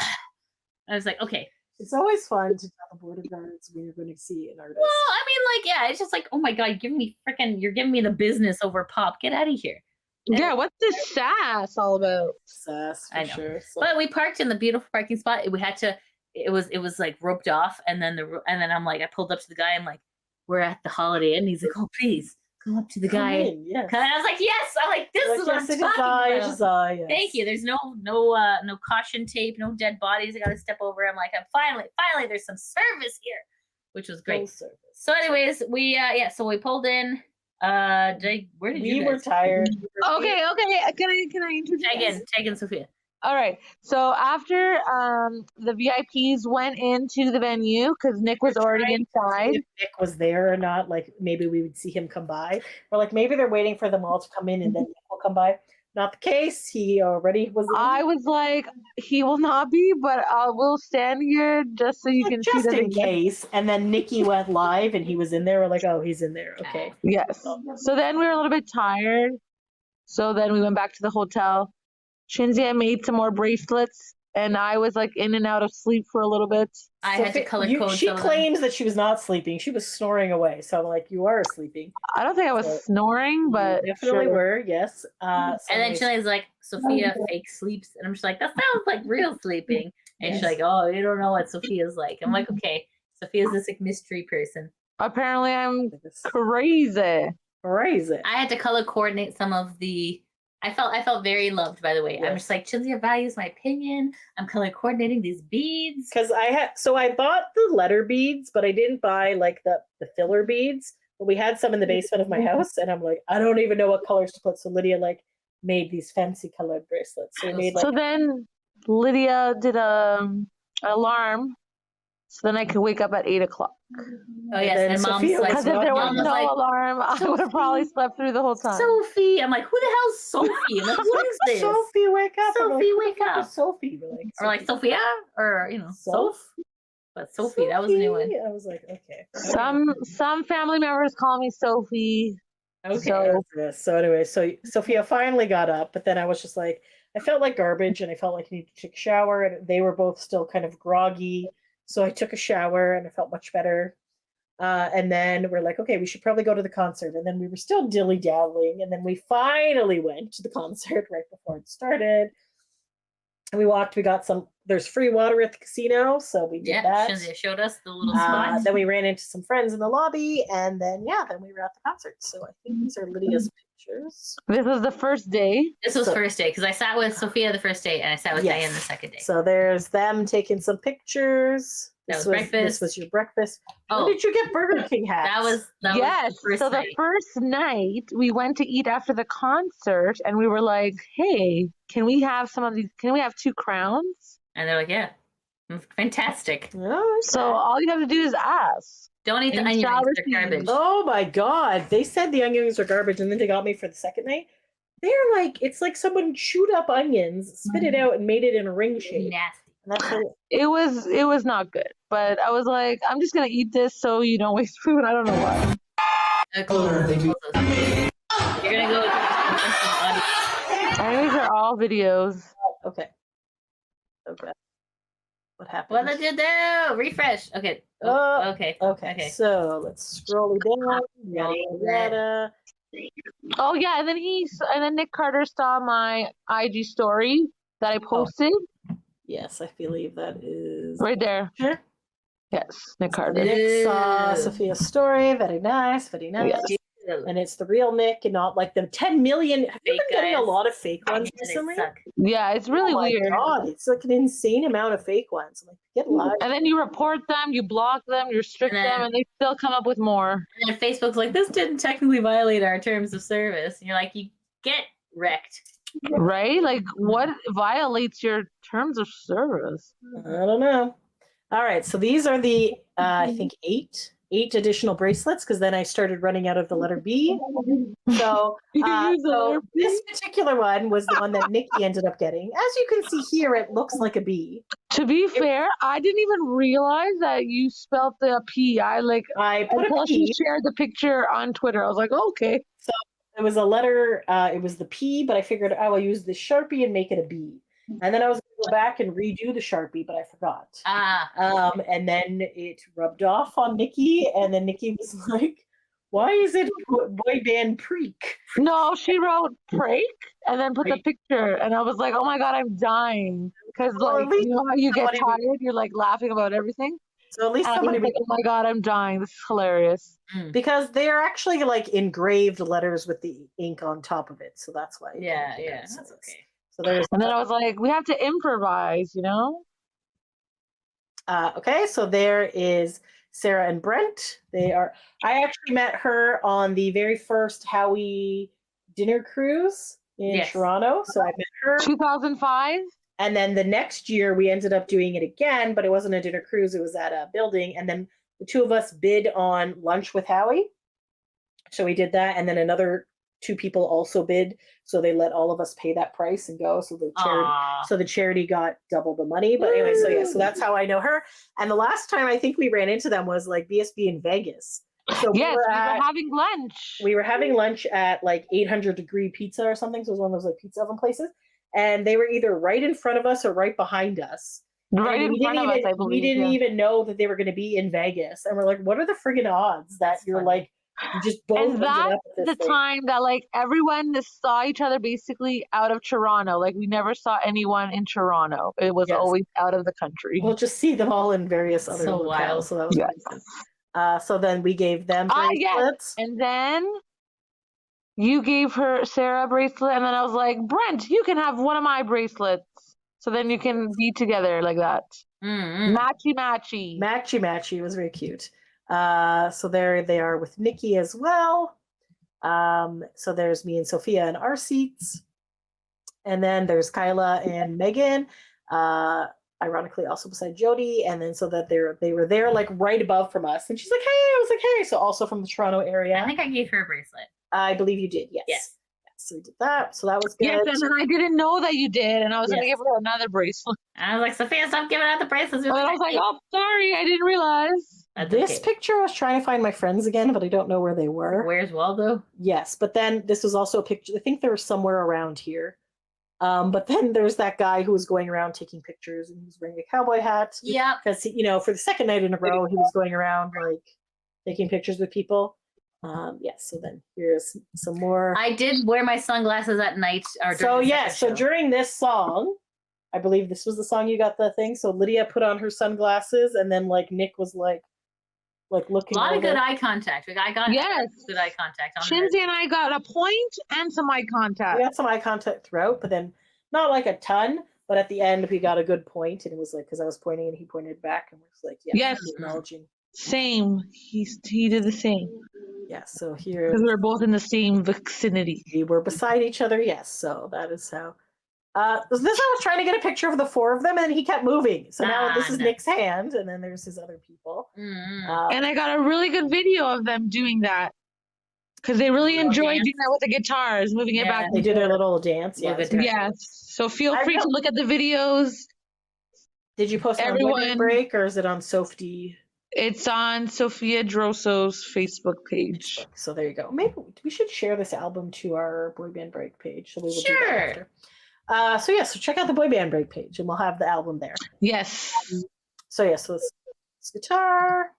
I was like, okay. It's always fun to tell the border guards when you're going to see an artist. Well, I mean, like, yeah, it's just like, oh my God, you're giving me the business over pop. Get out of here. Yeah, what's this sass all about? Sass, for I know. sure. So, But we parked in the beautiful parking spot. We had to, it was like roped off. And then I'm like, I pulled up to the guy. I'm like, we're at the Holiday Inn. And he's like, oh, please go up to the come guy. in, yes. And I was like, yes. I'm like, this Like, is what yes, I'm it is talking I, about. it is I, yes. Thank you. There's no caution tape, no dead bodies. I got to step over. I'm like, I'm finally, there's some service here, which was great. Full service. So, anyways, so we pulled in. Where did We you were guys? tired. Okay. Can I introduce? Tegan, Sophia. All right. So after the VIPs went into the venue because Nick was already inside. If Nick was there or not, like maybe we would see him come by. Or like maybe they're waiting for them all to come in and then Nick will come by. Not the case. He already was in. I was like, he will not be, but I will stand here just so you can see just that. in case. And then Nikki went live and he was in there. We're like, oh, he's in there. Okay. Yes. So then we were a little bit tired. So then we went back to the hotel. Shinzia made some more bracelets, and I was like in and out of sleep for a little bit. I had to color code. She some of them. claims that she was not sleeping. She was snoring away. So I'm like, you are sleeping. I don't think I was So- snoring, but You definitely sure. were. Yes. So And then anyways, Shelley's like, Sophia fake sleeps. And I'm just like, that sounds like real sleeping. And she's like, oh, you don't know what Sophia's like. I'm like, okay, Sophia's this like mystery person. Apparently I'm crazy. crazy. I had to color coordinate some of the. I felt very loved, by the way. I'm Yes. just like, Chinzia values my opinion. I'm color coordinating these beads. Because I bought the letter beads, but I didn't buy like the filler beads. But we had some in the basement of my house, and I'm like, I don't even know what colors to put. So Lydia like made these fancy colored bracelets. So we made like So then Lydia did an alarm, so then I could wake up at 8:00. Oh yes, then and mom's Sophia like, Because if there was Mom was no like, alarm, I would have probably slept through the whole time. Sophie. I'm like, who the hell's Sophie? I'm like, what is this? Sophie, wake up! I'm like, Sophie, "Who the wake fuck up." is Sophie, we're like, Or like Sophia, or Soph? But Sophie, that was a new one. I was like, okay. Some family members call me Sophie. Okay. So anyway, so Sophia finally got up, but then I was just like, I felt like garbage and I felt like I needed to take a shower, and they were both still kind of groggy. So I took a shower and I felt much better. And then we're like, okay, we should probably go to the concert. And then we were still dilly-dallying. And then we finally went to the concert right before it started. And we got there's free water at the casino. So we did that. They showed us the little spots. Then we ran into some friends in the lobby. And then we were at the concert. So I think these are Lydia's pictures. This was the first day. This was first day because I sat with Sophia the first day and I sat with Diane the second day. So there's them taking some pictures. This was breakfast. This was your breakfast. When did you get Burger King hats? That was yes. The first so night. The first night we went to eat after the concert, and we were like, "Hey, can we have some of these? Can we have 2 crowns?" And they're like, "Yeah, fantastic." Oh, so all you have to do is ask. Don't eat the onion rings; they're garbage. Oh my god! They said the onion rings are garbage, and then they got me for the second night. They're like, it's like someone chewed up onions, spit it out, and made it in a ring shape. Nasty. It was not good, but I was like, I'm just gonna eat this so you don't waste food. I don't know why. You're gonna go. And these are all videos. Okay. What happened? What did you do? Refresh. Okay. Okay. So let's scroll down. Yada. Oh yeah, and then Nick Carter saw my IG story that I posted. Yes, I believe that is right there. Sure. Yes, Nick Carter. Nick saw Sophia's story. Very nice, very nice. Yes. And it's the real Nick and not like the 10 million. Have you been getting a lot of fake ones recently? Yeah, it's really weird. God, it's like an insane amount of fake ones. I'm like, get live. And then you report them, you block them, you restrict them, and they still come up with more. And then Facebook's like, this didn't technically violate our terms of service. And you're like, you get wrecked. Right? Like, what violates your terms of service? I don't know. All right, so these are the I think eight additional bracelets, because then I started running out of the letter B. So, this particular one was the one that Nikki ended up getting. As you can see here, it looks like a B. To be fair, I didn't even realize that you spelled the P. I put until she shared the picture on Twitter. I was like, oh, okay. So it was a letter. It was the P, but I figured I will use the Sharpie and make it a B. And then I was going to go back and redo the Sharpie, but I forgot. And then it rubbed off on Nikki, and then Nikki was like, why is it boy band preak? No, she wrote break and then put the picture, and I was like, oh my God, I'm dying. Because you know how you get tired? You're like laughing about everything. So at least somebody was like, oh my God, I'm dying. This is hilarious. Because they are actually like engraved letters with the ink on top of it. So that's why. Yeah, that's okay. And then I was like, we have to improvise, you know? Okay, so there is Sarah and Brent. I actually met her on the very first Howie dinner cruise in Toronto. So I met her. 2005? And then the next year we ended up doing it again, but it wasn't a dinner cruise. It was at a building. And then the two of us bid on lunch with Howie. So we did that. And then another 2 people also bid, so they let all of us pay that price and go. So the charity got double the money. But anyway, so that's how I know her. And the last time I think we ran into them was like BSB in Vegas. So we were having lunch. We were having lunch at like 800 Degree Pizza or something. So it was one of those like pizza oven places, and they were either right in front of us or right behind us. Right in front of us, I believe. We didn't even know that they were going to be in Vegas, and we're like, what are the friggin' odds that you're like. You just both and that's the time that like everyone saw each other basically out of Toronto. Like we never saw anyone in Toronto. It was always out of the country. We'll just see them all in various other locales. So that was so then we gave them bracelets. And then you gave her Sarah a bracelet, and then I was like, Brent, you can have one of my bracelets. So then you can be together like that. Matchy matchy. Matchy matchy. It was very cute. So there they are with Nikki as well. So there's me and Sophia in our seats. And then there's Kyla and Megan, ironically also beside Jody. And then so that they were there like right above from us. And she's like, hey, I was like, hey. So also from the Toronto area. I think I gave her a bracelet. I believe you did, yes. So we did that. So that was good. Yes, and then I didn't know that you did, and I was gonna Yes. give her another bracelet. I was like, Sophia, stop giving out the bracelets. And I was like, oh, sorry, I didn't realize. That's This okay. picture, I was trying to find my friends again, but I don't know where they were. Where's Waldo? Yes, but then this was also a picture. I think they were somewhere around here. But then there's that guy who was going around taking pictures, and he was wearing a cowboy hat. Yep. Because for the second night in a row, he was going around like taking pictures with people. So then here's some more. I did wear my sunglasses at night. Or So during the yeah, second so show. during this song, I believe this was the song you got the thing. So Lydia put on her sunglasses, and then like Nick was like looking. a lot of over. good eye contact. Like, I got Yes. good eye contact. On Shinzi and I got a point and some eye contact. We got some eye contact throughout, but then not like a ton. But at the end, we got a good point, and it was like because I was pointing and he pointed back, and was like, yeah, Yes. acknowledging. Same. He did the same. Yeah. So here Because we were both in the same vicinity. we were beside each other. Yes. So that is how. This I was trying to get a picture of the four of them, and then he kept moving. So now this is no. Nick's hand, and then there's his other people. Mm. And I got a really good video of them doing that. Because they really enjoyed dance. doing that with the guitars, moving it Yeah. back. They did their little dance. Little Yes. bit. Yes. So feel I free to know. look at the videos. Did you post it on Boy Band Everyone- Break, or is it on Softy? It's on Sophia Drosso's Facebook page. So there you go. Maybe we should share this album to our Boy Band Break page. So we will do Sure. that after. So check out the Boy Band Break page, and we'll have the album there. Yes. So this guitar.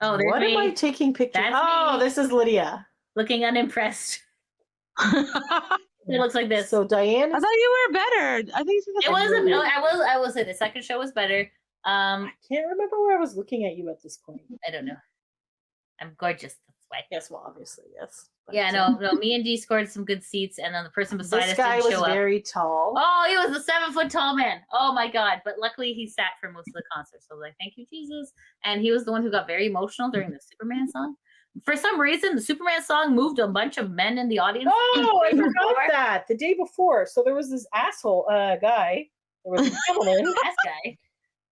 Oh, there's What am I me taking pictures? That's Oh, me. this is Lydia. looking unimpressed. I It looks like this. So Diane. thought you were better. I think you said It wasn't. I will say the second show was better. I can't remember where I was looking at you at this point. I don't know. I'm gorgeous. That's why. Yes, well, obviously, yes. But, Yeah, no. Me and Dee scored some good seats, and then the person beside This us guy didn't was show up. very tall. Oh, he was a 7-foot tall man. Oh my god! But luckily, he sat for most of the concert. So I was like, thank you, Jesus. And he was the one who got very emotional during the Superman song. For some reason, the Superman song moved a bunch of men in the audience. Oh, I forgot that the day before. So there was this asshole guy. There was a gentleman That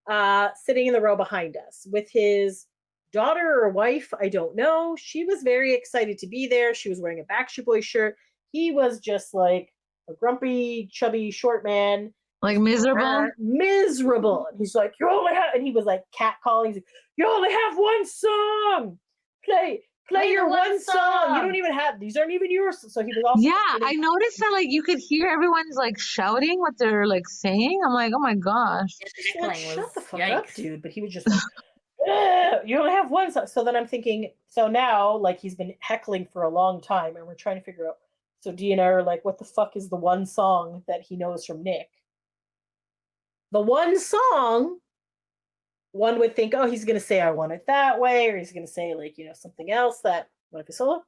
guy. sitting in the row behind us with his daughter or wife. I don't know. She was very excited to be there. She was wearing a Backstreet Boy shirt. He was just like a grumpy, chubby, short man. Like miserable. Miserable. And he's like, you only have, and he was like catcalling. He's like, you only have one song. Play your the one song. You don't even have, these aren't even yours. So he was also Yeah, I noticed that like you could hear everyone's like shouting what they're like saying. I'm like, oh my gosh. Yeah, the Like, heckling shut was- the fuck up, yikes. dude. But he was just like, "Ugh, you only have one song. So then I'm thinking, so now like he's been heckling for a long time, and we're trying to figure out. So Dee and I are like, what the fuck is the one song that he knows from Nick? The one song, one would think, oh, he's gonna say I want it that way, or he's gonna say like something else that what if it's solo?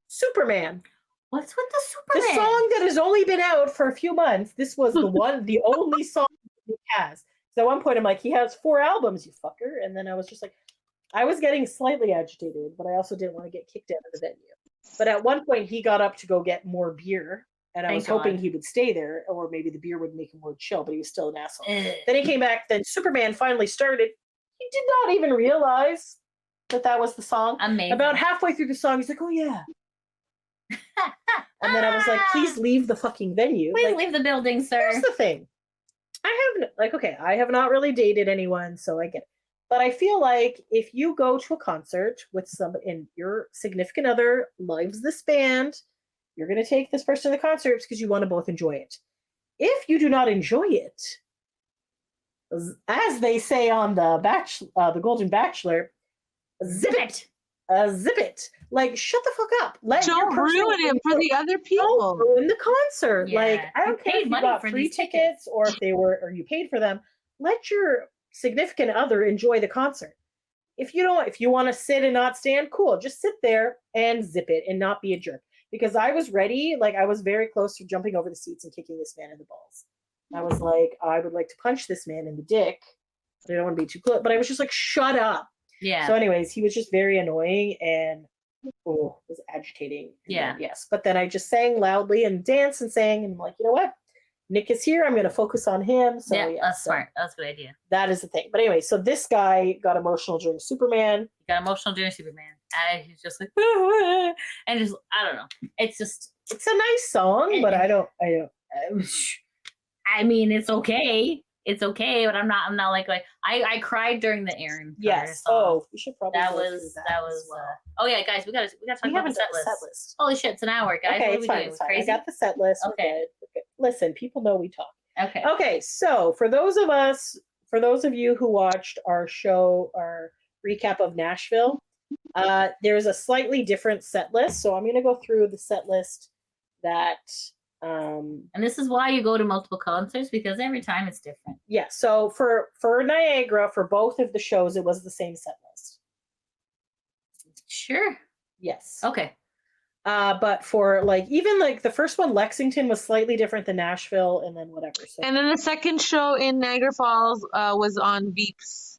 Superman. What's with the The Superman? song that has only been out for a few months. This was the only song he has. So at one point, I'm like, he has 4 albums, you fucker. And then I was just like, I was getting slightly agitated, but I also didn't want to get kicked out of the venue. But at one point, he got up to go get more beer, and I Thank was hoping God. he would stay there, or maybe the beer would make him more chill. But he was still an asshole. Ugh. Then he came back. Then Superman finally started. He did not even realize that was the song. Amazing. About halfway through the song, he's like, "Oh yeah." And then I was like, please leave the fucking venue. Please Like, leave the building, sir. here's the thing. I have not really dated anyone, so I get it. But I feel like if you go to a concert with somebody and your significant other loves this band, you're going to take this person to the concert because you want to both enjoy it. If you do not enjoy it, as they say on the Golden Bachelor, zip it. Zip it. Like, shut the fuck up. Let your Don't person ruin it for the other Don't people. ruin the concert. Like, Yeah. I You don't care paid if you money got for free these tickets tickets. or if they were, or you paid for them. Let your significant other enjoy the concert. If you want to sit and not stand, cool. Just sit there and zip it and not be a jerk. Because I was ready, like I was very close to jumping over the seats and kicking this man in the balls. I was like, I would like to punch this man in the dick, but I don't want to be too close. But I was just like, shut up. Yeah. So, anyways, he was just very annoying and was agitating. And Yeah. then, yes. But then I just sang loudly and danced and sang, and I'm like, you know what? Nick is here. I'm going to focus on him. So, yeah, yeah, that's so smart. That's a good idea. that is the thing. But anyway, so this guy got emotional during Superman. You got emotional during Superman. And he's just like, and just I don't know. It's a nice song, but I don't. I mean, it's okay. It's okay, but I'm not like I cried during the Aaron. Yes. song. Oh, we should probably. that go was through that was. Oh yeah, guys, we gotta talk we about haven't the done set the list. set list. Holy shit, it's an hour, guys. Okay, what are it's we fine. doing? It's fine. Crazy. I got the set list. We're Okay. good. Okay. Listen, people know we talk. Okay. Okay, so for those of you who watched our show, our recap of Nashville, there's a slightly different set list. So I'm going to go through the set list that. And this is why you go to multiple concerts, because every time it's different. Yeah. So for Niagara, for both of the shows, it was the same set list. Sure. Yes. Okay. But for even the first one, Lexington was slightly different than Nashville, and then whatever. So. And then the second show in Niagara Falls was on Veeps.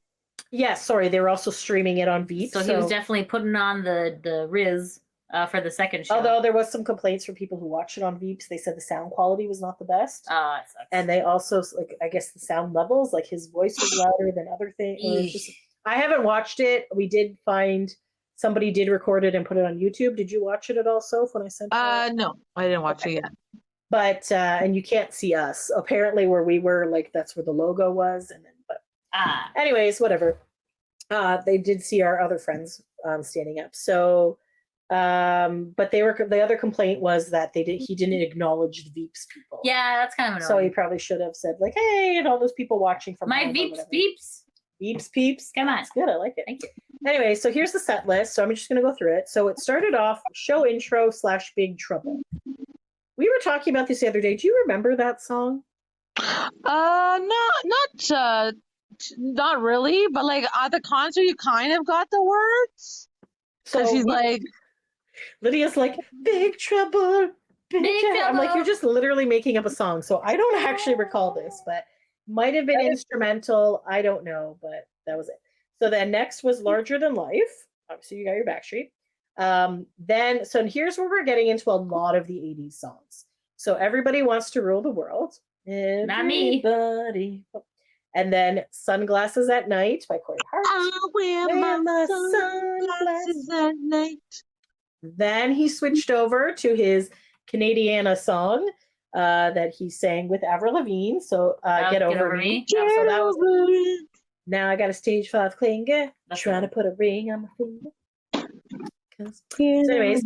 Yeah, sorry, they were also streaming it on Veeps. So he was definitely putting on the Riz for the second show. Although there was some complaints from people who watched it on Veeps. They said the sound quality was not the best. It sucks. And they also, I guess the sound levels, his voice was louder than other things. I haven't watched it. We did find somebody did record it and put it on YouTube. Did you watch it at all, Soph, when I sent it? No, I didn't watch it yet. But, and you can't see us. Apparently where we were, that's where the logo was. And then, anyways, whatever. They did see our other friends standing up. So, but the other complaint was that he didn't acknowledge the Veeps people. Yeah, that's kind of annoying. So he probably should have said hey, and all those people watching from my home Veeps. Veeps peeps. Come on. It's good. I like it. Thank you. Anyway, so here's the set list. So I'm just going to go through it. So it started off show intro / Big Trouble. We were talking about this the other day. Do you remember that song? Not really, but at the concert you kind of got the words. So she's Lydia's Big Trouble, Big Trouble. I'm you're just literally making up a song. So I don't actually recall this, but might have been instrumental. I don't know, but that was it. So then next was Larger Than Life. Obviously you got your Backstreet. So here's where we're getting into a lot of the 80s songs. So Everybody Wants to Rule the World. Not me. Everybody. And then Sunglasses at Night by Corey Hart. I wear my sunglasses at night. Then he switched over to his Canadiana song that he sang with Avril Lavigne. So Get Over Me. So that was Now I got a stage 5 clinger. Trying to put a ring on my finger. So anyways,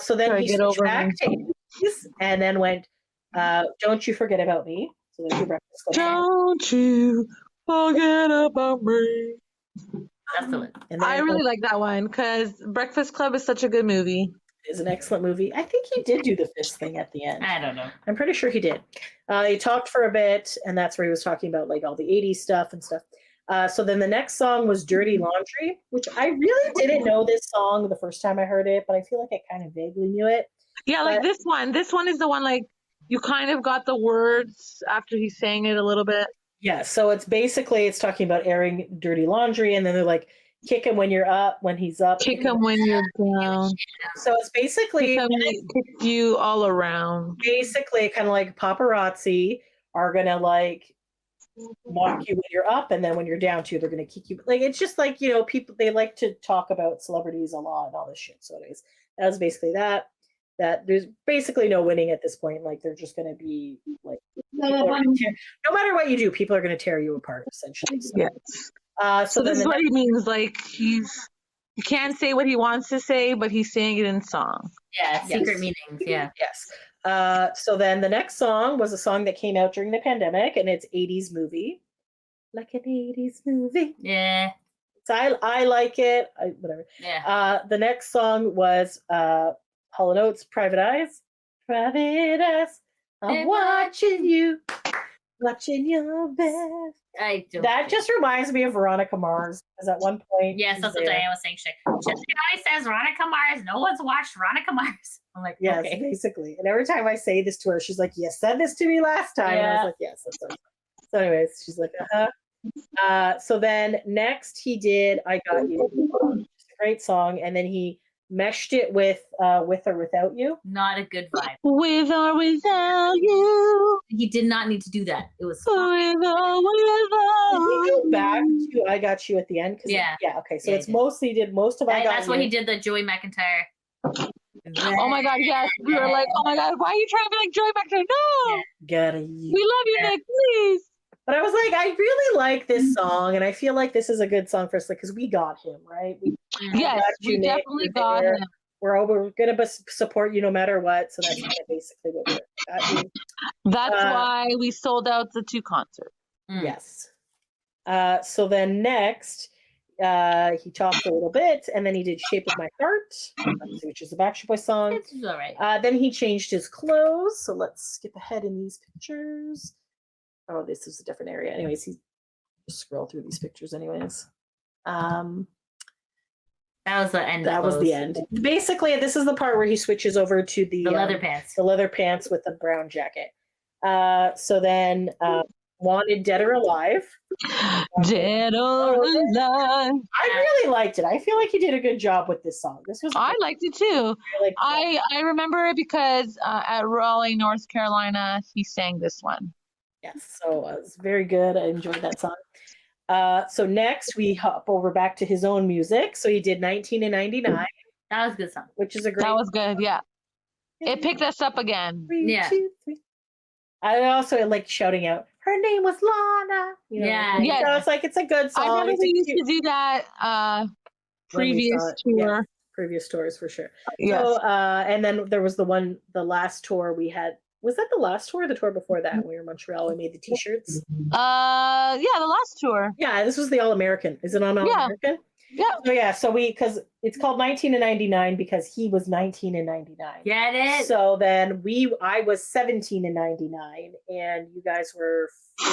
so then he switched back to 80s and then went Don't You Forget About Me. So there's your Breakfast Club. Don't you forget about me. That's the one. I really like that one because Breakfast Club is such a good movie. It is an excellent movie. I think he did do the fist thing at the end. I don't know. I'm pretty sure he did. He talked for a bit, and that's where he was talking about all the 80s stuff and stuff. So then the next song was Dirty Laundry, which I really didn't know this song the first time I heard it, but I feel like I kind of vaguely knew it. Yeah, this one. This one is the one you kind of got the words after he sang it a little bit. Yeah, so it's talking about airing dirty laundry, and then they're kick him when you're up, when he's up. Kick him when you're down. So it's basically kick you all around. Basically, kind of like paparazzi are gonna mock you when you're up, and then when you're down too, they're gonna kick you. It's just people, they like to talk about celebrities a lot and all this shit. So anyways, that was basically that there's basically no winning at this point. They're just going to be no matter what you do, people are going to tear you apart essentially. So, yes. So this is what he means. He can't say what he wants to say, but he's saying it in song. Yeah, secret meanings. Yeah. Yes. So then the next song was a song that came out during the pandemic, and it's 80s movie. Like an 80s movie. Yeah. So I like it. Whatever. Yeah. The next song was Hall & Oates, Private Eyes. Private Eyes, I'm watching you, watching your best. That just reminds me of Veronica Mars, because at one point. Yes, that's what Diane was saying. She always says Veronica Mars. No one's watched Veronica Mars. I'm yes, okay. Basically. And every time I say this to her, she's like, you said this to me last time. Yeah. And I was yes, that's right. So anyways, she's like, so then next he did I Got You, which is a great song, and then he meshed it with or without you. Not a good vibe. With or without you. He did not need to do that. It was With or Did without he go back you. to I Got You at the end? Yeah. Yeah, okay. So Yeah, it's he did. mostly did most of I Got That's You. why he did the Joey McIntyre. Oh my God, yes. We were like, oh my God, why are you trying to be like Joey McIntyre? No. Gotta We love you, Yeah. Nick, please. But I was like, I really like this song, and I feel like this is a good song for us, because we got him, right? We Yes, got we you, Nick. definitely You're got there. him. We're gonna support you no matter what. So that's kind of basically what we're got you. That's why we sold out the 2 concerts. Mm. Yes. So then next, he talked a little bit, and then he did "Shape of My Heart," which is a Backstreet Boys song. It's all right. Then he changed his clothes. So let's skip ahead in these pictures. Oh, this is a different area. Anyways, he just scroll through these pictures. Anyways, That was the end. that was the end. Basically, this is the part where he switches over to The leather pants. the leather pants with the brown jacket. So then, "Wanted Dead or Alive." Dead or alive. I really liked it. I feel like he did a good job with this song. This was I liked it too. I remember it because at Raleigh, North Carolina, he sang this one. Yes, so it was very good. I enjoyed that song. So next we hop over back to his own music. So he did 19 and 99, That was a good song. which is a great. That was good, yeah. It picked us up again. 3, Yeah. 2, 3. I also like shouting out, her name was Lana. You know, Yeah. like, Yes. so it's like it's a good song. I remember It's a we used cute- to do that when we previous saw it. tour. Yes, previous tours for sure. Yes. So and then there was the last tour we had. Was that the last tour or the tour before that? When we were in Montreal, we made the t-shirts. Yeah, the last tour. Yeah, this was the All American. Is it on All Yeah. American? Yeah. So yeah, so because it's called 19 and 99 because he was 19 and 99. Get it? So then I was 17 and 99, and you guys were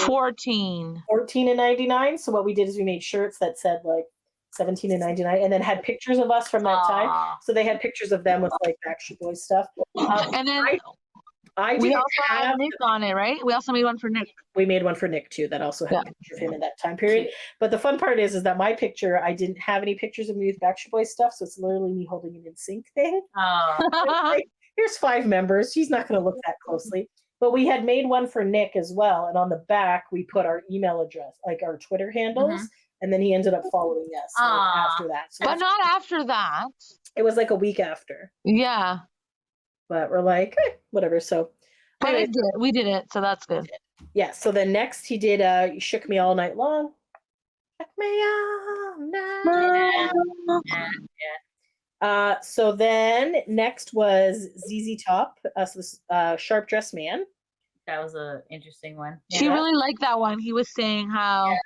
14. 14 and 99. So what we did is we made shirts that said like 17 and 99, and then had pictures of us from that time. Aw. So they had pictures of them with like Backstreet Boys stuff. And then I we didn't also had have. Nick on it, right? We also made one for Nick. We made one for Nick too that also had Yeah. a picture of him in that time period. But the fun part is that my picture, I didn't have any pictures of me with Backstreet Boys stuff, so it's literally me holding an NSYNC thing. Oh. It's like, here's 5 members. He's not going to look that closely. But we had made one for Nick as well, and on the back we put our email address, like our Twitter handles, and then he ended up following us like, Aw. after that. So But not after that. it was like a week after. Yeah. But we're like, whatever. So But anyways, it did. We did it, so that's good. yeah. So then next he did "You Shook Me All Night Long." Shook me all night. So then next was ZZ Top. So this Sharp Dressed Man. That was an interesting one. She Yeah. really liked that one. He was saying how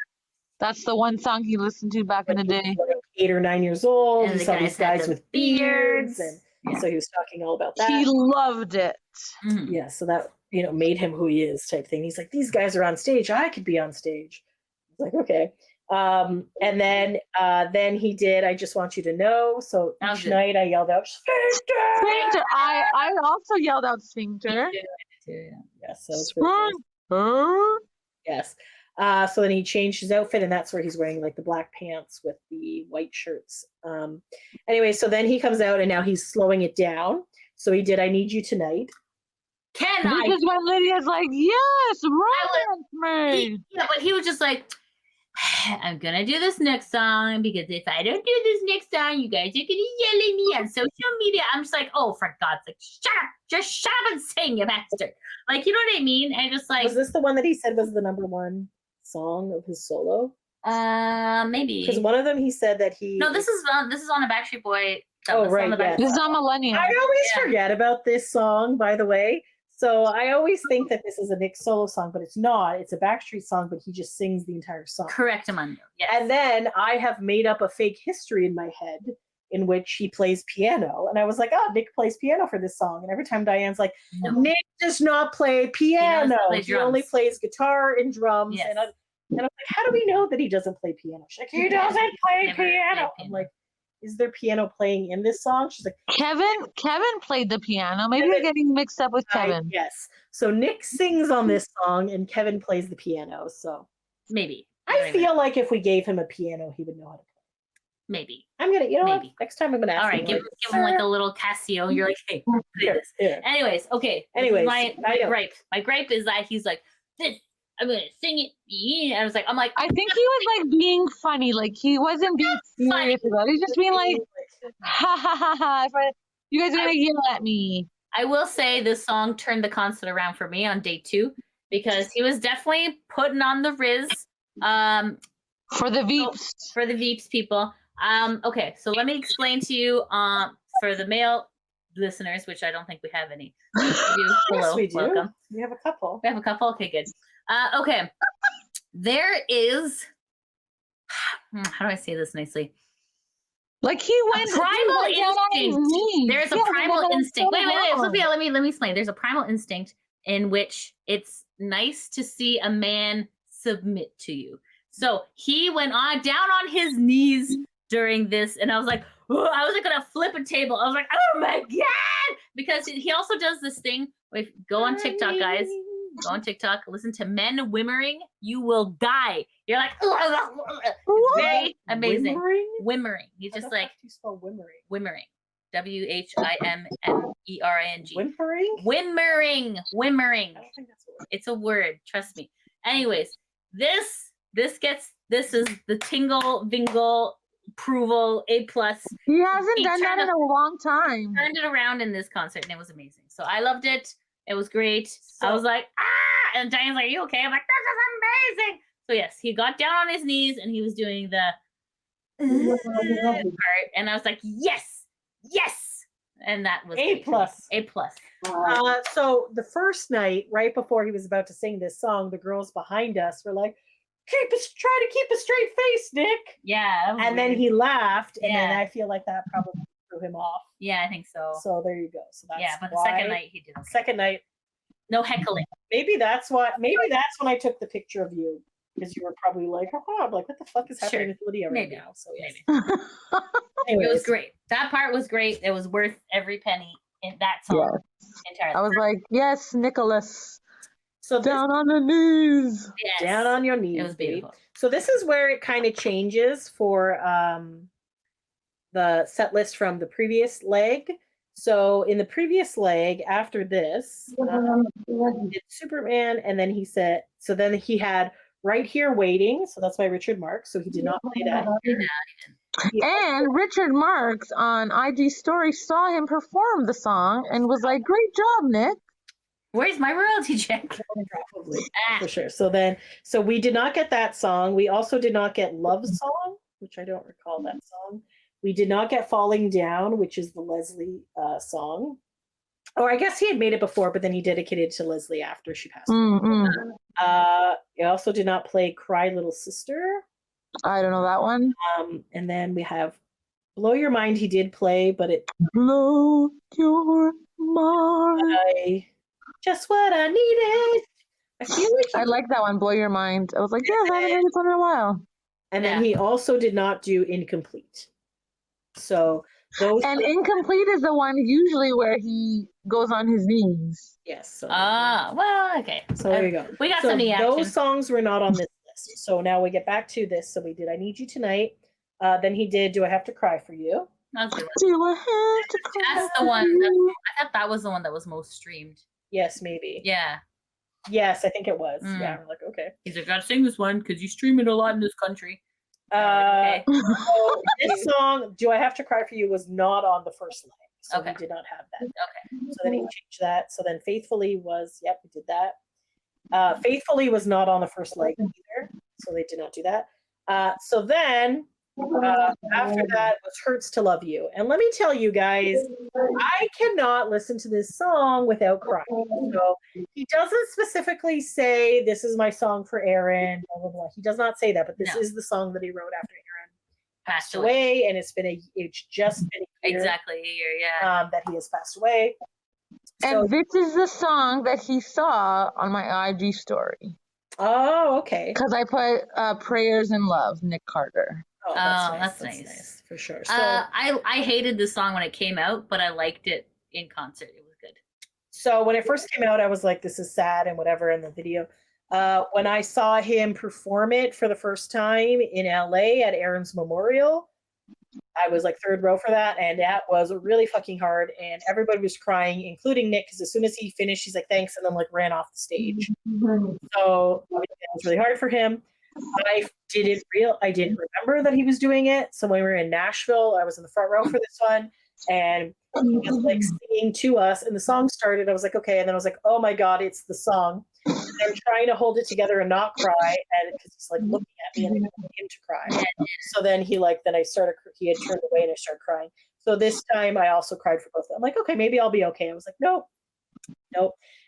that's the one song he listened to back in the When he day. was like 8 or 9 years old. And He the saw guys these had guys the with beards, and Yeah. so he was talking all about that. He loved it. Mhm. Yeah, so that made him who he is, type thing. He's like, these guys are on stage. I could be on stage. It's like, okay. And then he did "I Just Want You to Know." So That was each good. night I yelled out, "Sphincter!" Sphincter. I also yelled out Sphincter. Yes, so it's really nice. Sphincter. Yes. So then he changed his outfit, and that's where he's wearing like the black pants with the white shirts. Anyway, so then he comes out, and now he's slowing it down. So he did "I Need You Tonight." Can This I? is when Lydia's like, yes, romance me. Yeah, but he was just like, I'm gonna do this next song because if I don't do this next song, you guys are gonna yell at me on social media. I'm just like, oh, for God's sake, shut up! Just shut up and sing, you bastard! Like, you know what I mean? And just like, Was this the one that he said was the #1 song of his solo? maybe. Because one of them he said that he. No, this is on a Backstreet Boy. Oh, this is on right, the yeah. Backstreet This is Boy. on Millennium. I always Yeah. forget about this song, by the way. So I always think that this is a Nick solo song, but it's not. It's a Backstreet song, but he just sings the entire song. Correct, Amanda. Yes. And then I have made up a fake history in my head in which he plays piano. And I was like, oh, Nick plays piano for this song. And every time Diane's like, No. Nick does not play piano. play He only drums." plays guitar and drums. Yes. And I'm like, how do we know that he doesn't play piano? She's like, he doesn't play Never played piano. I'm piano. like, is there piano playing in this song? She's like, Kevin played the piano. Maybe you're getting mixed up with Kevin. yes. So Nick sings on this song and Kevin plays the piano. So Maybe. I feel like if we gave him a piano, he would know how to play. Maybe. I'm gonna, you know what? Maybe. Next time I'm gonna ask. All right, him, give him like a little Casio. You're like, hey, do this. Yeah. Anyways, okay. Anyways, my I know. gripe. My gripe is that he's like, this. I'm gonna sing it. And I was like, I think he was like being funny. Like he wasn't being serious about it. He's just being like, ha ha ha ha. You guys are gonna yell at me. I will say this song turned the concert around for me on day 2 because he was definitely putting on the Riz. For the Veeps. For the Veeps people. Okay, so let me explain to you for the male listeners, which I don't think we have any. Hello, Yes, we do. welcome. We have a couple. We have a couple. Okay, good. Okay, there is. How do I say this nicely? Like he went primal he went down on his instinct. knees. There's a Yeah, primal like, instinct. Wait, down. Sophia, let me explain. There's a primal instinct in which it's nice to see a man submit to you. So he went on down on his knees during this, and I was like, I was like gonna flip a table. I was like, oh my god, because he also does this thing. Wait, go on TikTok, guys. Go on TikTok. Listen to men whimmering. You will die. You're like, it's very amazing. Whimmering. He's just like you spell whimmering. whimmering. WHIMMERING. Whimpering. Whimmering. Whimmering. I don't think that's a word. It's a word. Trust me. Anyways, this is the tingle vingle approval A+. He hasn't He done that in a long time. Turned it around in this concert, and it was amazing. So I loved it. It was great. I was like, and Diane's like, are you okay? I'm like, this is amazing. So yes, he got down on his knees and he was doing the part, and I was like, yes, and that was A+. A+. So the first night, right before he was about to sing this song, the girls behind us were like, try to keep a straight face, Nick. Yeah. And then he laughed, and then Yeah. I feel like that probably threw him off. Yeah, I think so. So there you go. So that's Yeah, but the why. second night he did. Okay. Second night, No heckling. maybe that's when I took the picture of you, because you were probably like, oh, I'm like, what the fuck is happening Sure. with Lydia right Maybe. now? So yes. Maybe. It Anyways, was great. That part was great. It was worth every penny in that song entirely. I was like, yes, Nicholas. so this, Down on the knees. Yes. down on your knees. It was babe. beautiful. So this is where it kind of changes for the set list from the previous leg. So in the previous leg, after this, he did Superman, and then then he had Right Here Waiting. So that's by Richard Marx. So he did not play that. And Richard Marks on IG Story saw him perform the song and was like, great job, Nick. Where's my royalty check? Probably Ah. for sure. So we did not get that song. We also did not get Love Song, which I don't recall that song. We did not get Falling Down, which is the Leslie song. Or I guess he had made it before, but then he dedicated it to Leslie after she passed away. Mm-mm. He also did not play Cry Little Sister. I don't know that one. And then we have Blow Your Mind. He did play, but it Blow your mind. just what I needed. I feel like I like that one, Blow Your Mind. I was like, yeah, I haven't heard this one in a while. and then he also did not do Incomplete. So those And Incomplete is the one usually where he goes on his knees. yes. So, Well, okay. so there you go. We got So some knee action. those songs were not on this list. So now we get back to this. So we did I Need You Tonight. Then he did Do I Have to Cry for You? That's the one. Do I have to cry That's the one. for you? I thought that was the one that was most streamed. Yes, maybe. Yeah. Yes, I think it was. Mm. Yeah, we're like, okay. He's like, gotta sing this one because you stream it a lot in this country. So Okay. this song, Do I Have to Cry for You, was not on the first leg. So Okay. we did not have that. Okay. So then he changed that. So then Faithfully was, yep, we did that. Faithfully was not on the first leg either. So they did not do that. So then after that was Hurts to Love You. And let me tell you guys, I cannot listen to this song without crying. So he doesn't specifically say, this is my song for Aaron, blah, blah, blah. He does not say that, but this No. is the song that he wrote after Aaron Passed passed away. And it's just been a year Exactly a year, yeah. that he has passed away. So, And this is the song that he saw on my IG story. oh, okay. Because I put Prayers in Love, Nick Carter. Oh, that's nice. for sure. So, I hated this song when it came out, but I liked it in concert. It was good. so when it first came out, I was like, this is sad and whatever in the video. When I saw him perform it for the first time in LA at Aaron's Memorial, I was like third row for that, and that was really fucking hard. And everybody was crying, including Nick, because as soon as he finished, he's like, "Thanks," and then like ran off the stage. So obviously, it was really hard for him. I didn't remember that he was doing it. So when we were in Nashville, I was in the front row for this one, and he was like singing to us, and the song started. I was like, okay, and then I was like, oh my god, it's the song. And I'm trying to hold it together and not cry, and because he's like looking at me and I want him to cry. So then he he had turned away and I started crying. So this time I also cried for both of them. I'm like, okay, maybe I'll be okay. I was like, nope.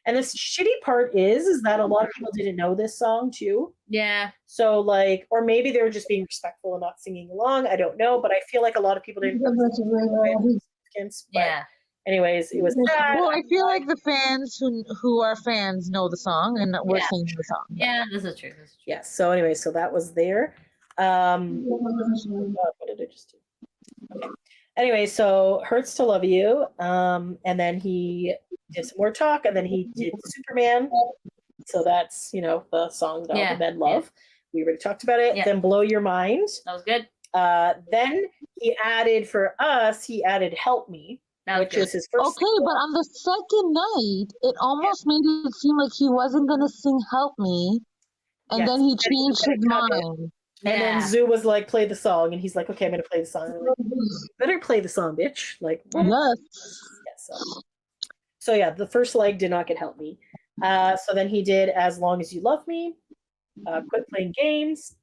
And the shitty part is that a lot of people didn't know this song too. Yeah. So like, or maybe they were just being respectful and not singing along. I don't know, but I feel like a lot of people didn't know significance. But Yeah. anyways, it was sad. Well, I feel like the fans who are fans know the song and we're singing the song. Yeah, this is true. Yes. So anyway, so that was there. What did I just do? Okay. Anyway, so Hurts to Love You. And then he did some more talk, and then he did Superman. So that's, the song that all the men love. We already talked about it. Yeah. Then Blow Your Mind. That was good. Then he added Help Me, which was his first. Okay, but on the second night, it almost made it seem like he wasn't going to sing Help Me. And then he changed his mind. And then Zoo was like, play the song. And he's like, okay, I'm going to play the song. I'm like, better play the song, bitch. Like, yes. So yeah, the first leg did not get Help Me. So then he did As Long As You Love Me, Quit Playing Games,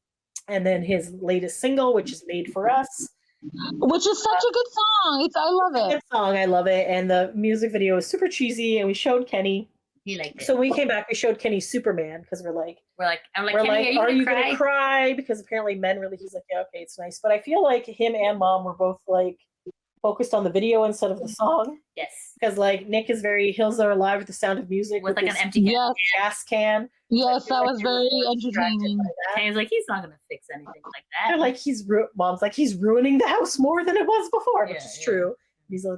and then his latest single, which is Made For Us. Which is such a good song. I love it. Good song, I love it. And the music video is super cheesy, and we showed Kenny. He liked it. So when we came back, we showed Kenny Superman, because I'm like, Kenny, are you gonna cry? Because apparently men really, he's like, yeah, okay, it's nice. But I feel like him and Mom were both like focused on the video instead of the song. Yes. Because like Nick is very Hills Are Alive with the Sound of Music with like an empty gas can. Yes, that was very entertaining. And he's like, he's not gonna fix anything like that. They're like, Mom's like, he's ruining the house more than it was before, which is true. He's like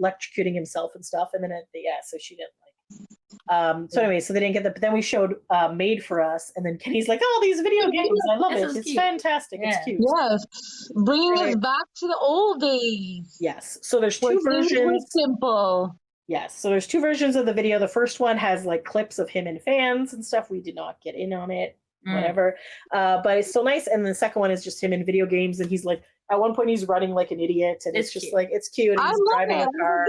electrocuting himself and stuff. And then so she didn't like. So anyway, so they didn't get that, but then we showed Made For Us, and then Kenny's like, oh, these video games, I love it. It's fantastic. It's cute. Yes, bringing us back to the old days. Yes. So there's two versions. Simple. Yes. So there's two versions of the video. The first one has like clips of him and fans and stuff. We did not get in on it. Whatever. But it's still nice. And the second one is just him in video games, and he's like, at one point he's running like an idiot, and it's just cute. Like, it's cute. And he's driving a car.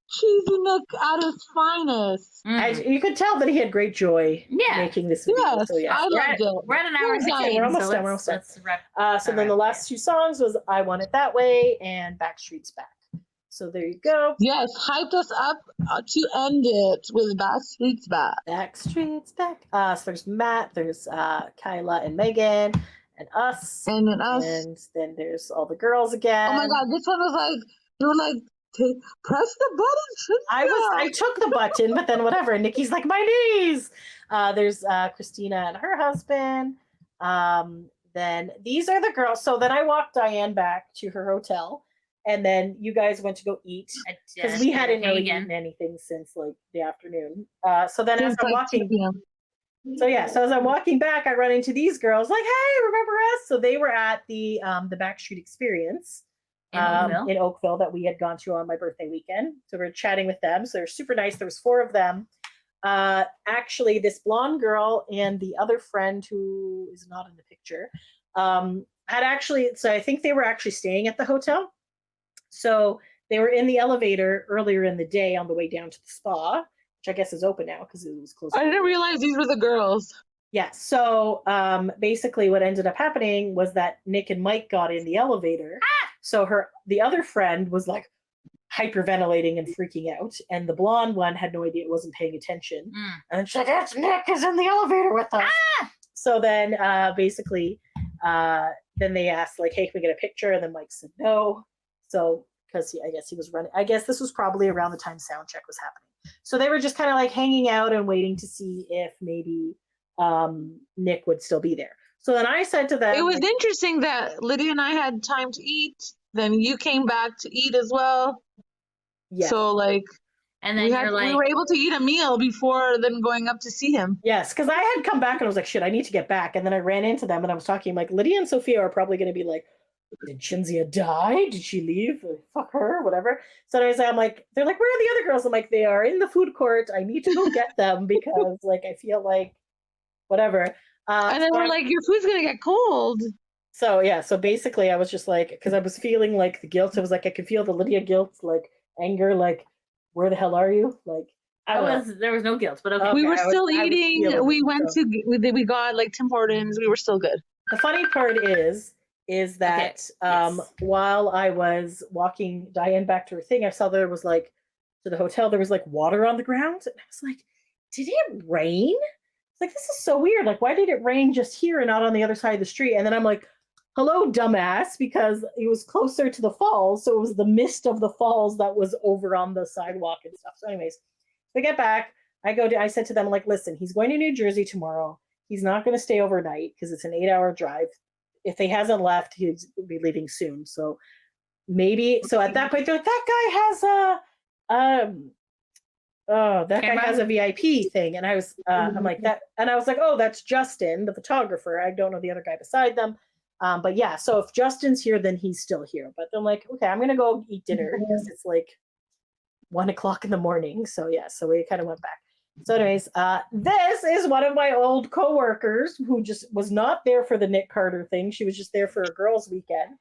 Cheesy Nick at his finest. And you could tell that he had great joy making this video. Yes, so, I loved it. We're at an hour and 16, we're almost done. Let's wrap. So then the last two songs was I Want It That Way and Backstreet's Back. So there you go. Yes, hyped us up to end it with Backstreet's Back. Backstreet's Back. So there's Matt, there's Kyla and Megan, and us. And then us. And then there's all the girls again. Oh my god, this one was like, you were like, press the button. I took the button, but then whatever. And Nikki's like, my knees. There's Christina and her husband. Then these are the girls. So then I walked Diane back to her hotel, and then you guys went to go eat because we hadn't really eaten anything since like the afternoon. So then as I'm walking, so as I'm walking back, I run into these girls. Like, hey, remember us? So they were at the Backstreet Experience. In Oakville that we had gone to on my birthday weekend. So we're chatting with them. So they're super nice. There was 4 of them. Actually, this blonde girl and the other friend who is not in the picture so I think they were actually staying at the hotel. So they were in the elevator earlier in the day on the way down to the spa, which I guess is open now because it was closed. I didn't realize these were the girls. Yeah. So basically what ended up happening was that Nick and Mike got in the elevator. So the other friend was like hyperventilating and freaking out. And the blonde one had no idea, wasn't paying attention. And she's like, it's Nick is in the elevator with us. So then basically, then they asked like, hey, can we get a picture? And then Mike said no. So because I guess he was running. I guess this was probably around the time sound check was happening. So they were just kind of like hanging out and waiting to see if maybe Nick would still be there. So then I said to them, it was interesting that Lydia and I had time to eat. Then you came back to eat as well. Yeah. So like, and then we were able to eat a meal before then going up to see him. Yes, because I had come back and I was like, shit, I need to get back. And then I ran into them and I was talking like Lydia and Sophia are probably going to be like, did Shinzia die? Did she leave? Fuck her, whatever. So anyways, I'm like, they're like, where are the other girls? I'm like, they are in the food court. I need to go get them because like I feel like whatever. And then so we're like, your food's gonna get cold. So yeah, so basically I was just like, because I was feeling like the guilt. I was like, I could feel the Lydia guilt, like anger, like, where the hell are you? Like, There was no guilt, but okay. We were I was- still I was eating. feeling We it, went so. we got like Tim Hortons. We were still good. The funny part is that yes. while I was walking Diane back to her thing, I saw there was like to the hotel, there was like water on the ground. And I was like, did it rain? It's like, this is so weird. Like, why did it rain just here and not on the other side of the street? And then I'm like, hello, dumbass, because it was closer to the falls. So it was the mist of the falls that was over on the sidewalk and stuff. So anyways, we get back. I said to them, like, listen, he's going to New Jersey tomorrow. He's not going to stay overnight because it's an 8-hour drive. If he hasn't left, he'll be leaving soon. So maybe, so at that point, they're like, that guy has guy has a VIP thing. And I was, I'm like that. And I was like, oh, that's Justin, the photographer. I don't know the other guy beside them. But yeah, so if Justin's here, then he's still here. But I'm like, okay, I'm going to go eat dinner because it's like 1:00 in the morning. So yeah, so we kind of went back. So anyways, this is one of my old coworkers who just was not there for the Nick Carter thing. She was just there for a girls' weekend.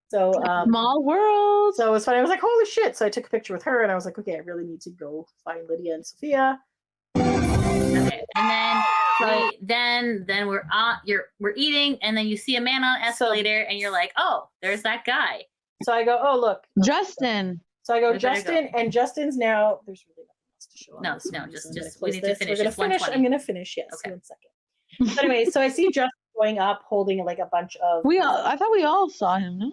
So Small world. so it was funny. I was like, holy shit. So I took a picture with her and I was like, okay, I really need to go find Lydia and Sophia. Okay. And then we're we're eating, and then you see a man on an escalator, and you're like, oh, there's that guy. So I go, oh look, Justin. So I go, We better Justin, and Justin's now. There's really nothing else to show. On No, this no, movie, just I'm gonna we close need to this. finish. We're It's gonna finish. 1:20. I'm gonna finish. Yes, Okay. 1 second. So anyway, so I see Justin going up, holding like a bunch of. I thought we all saw him, no?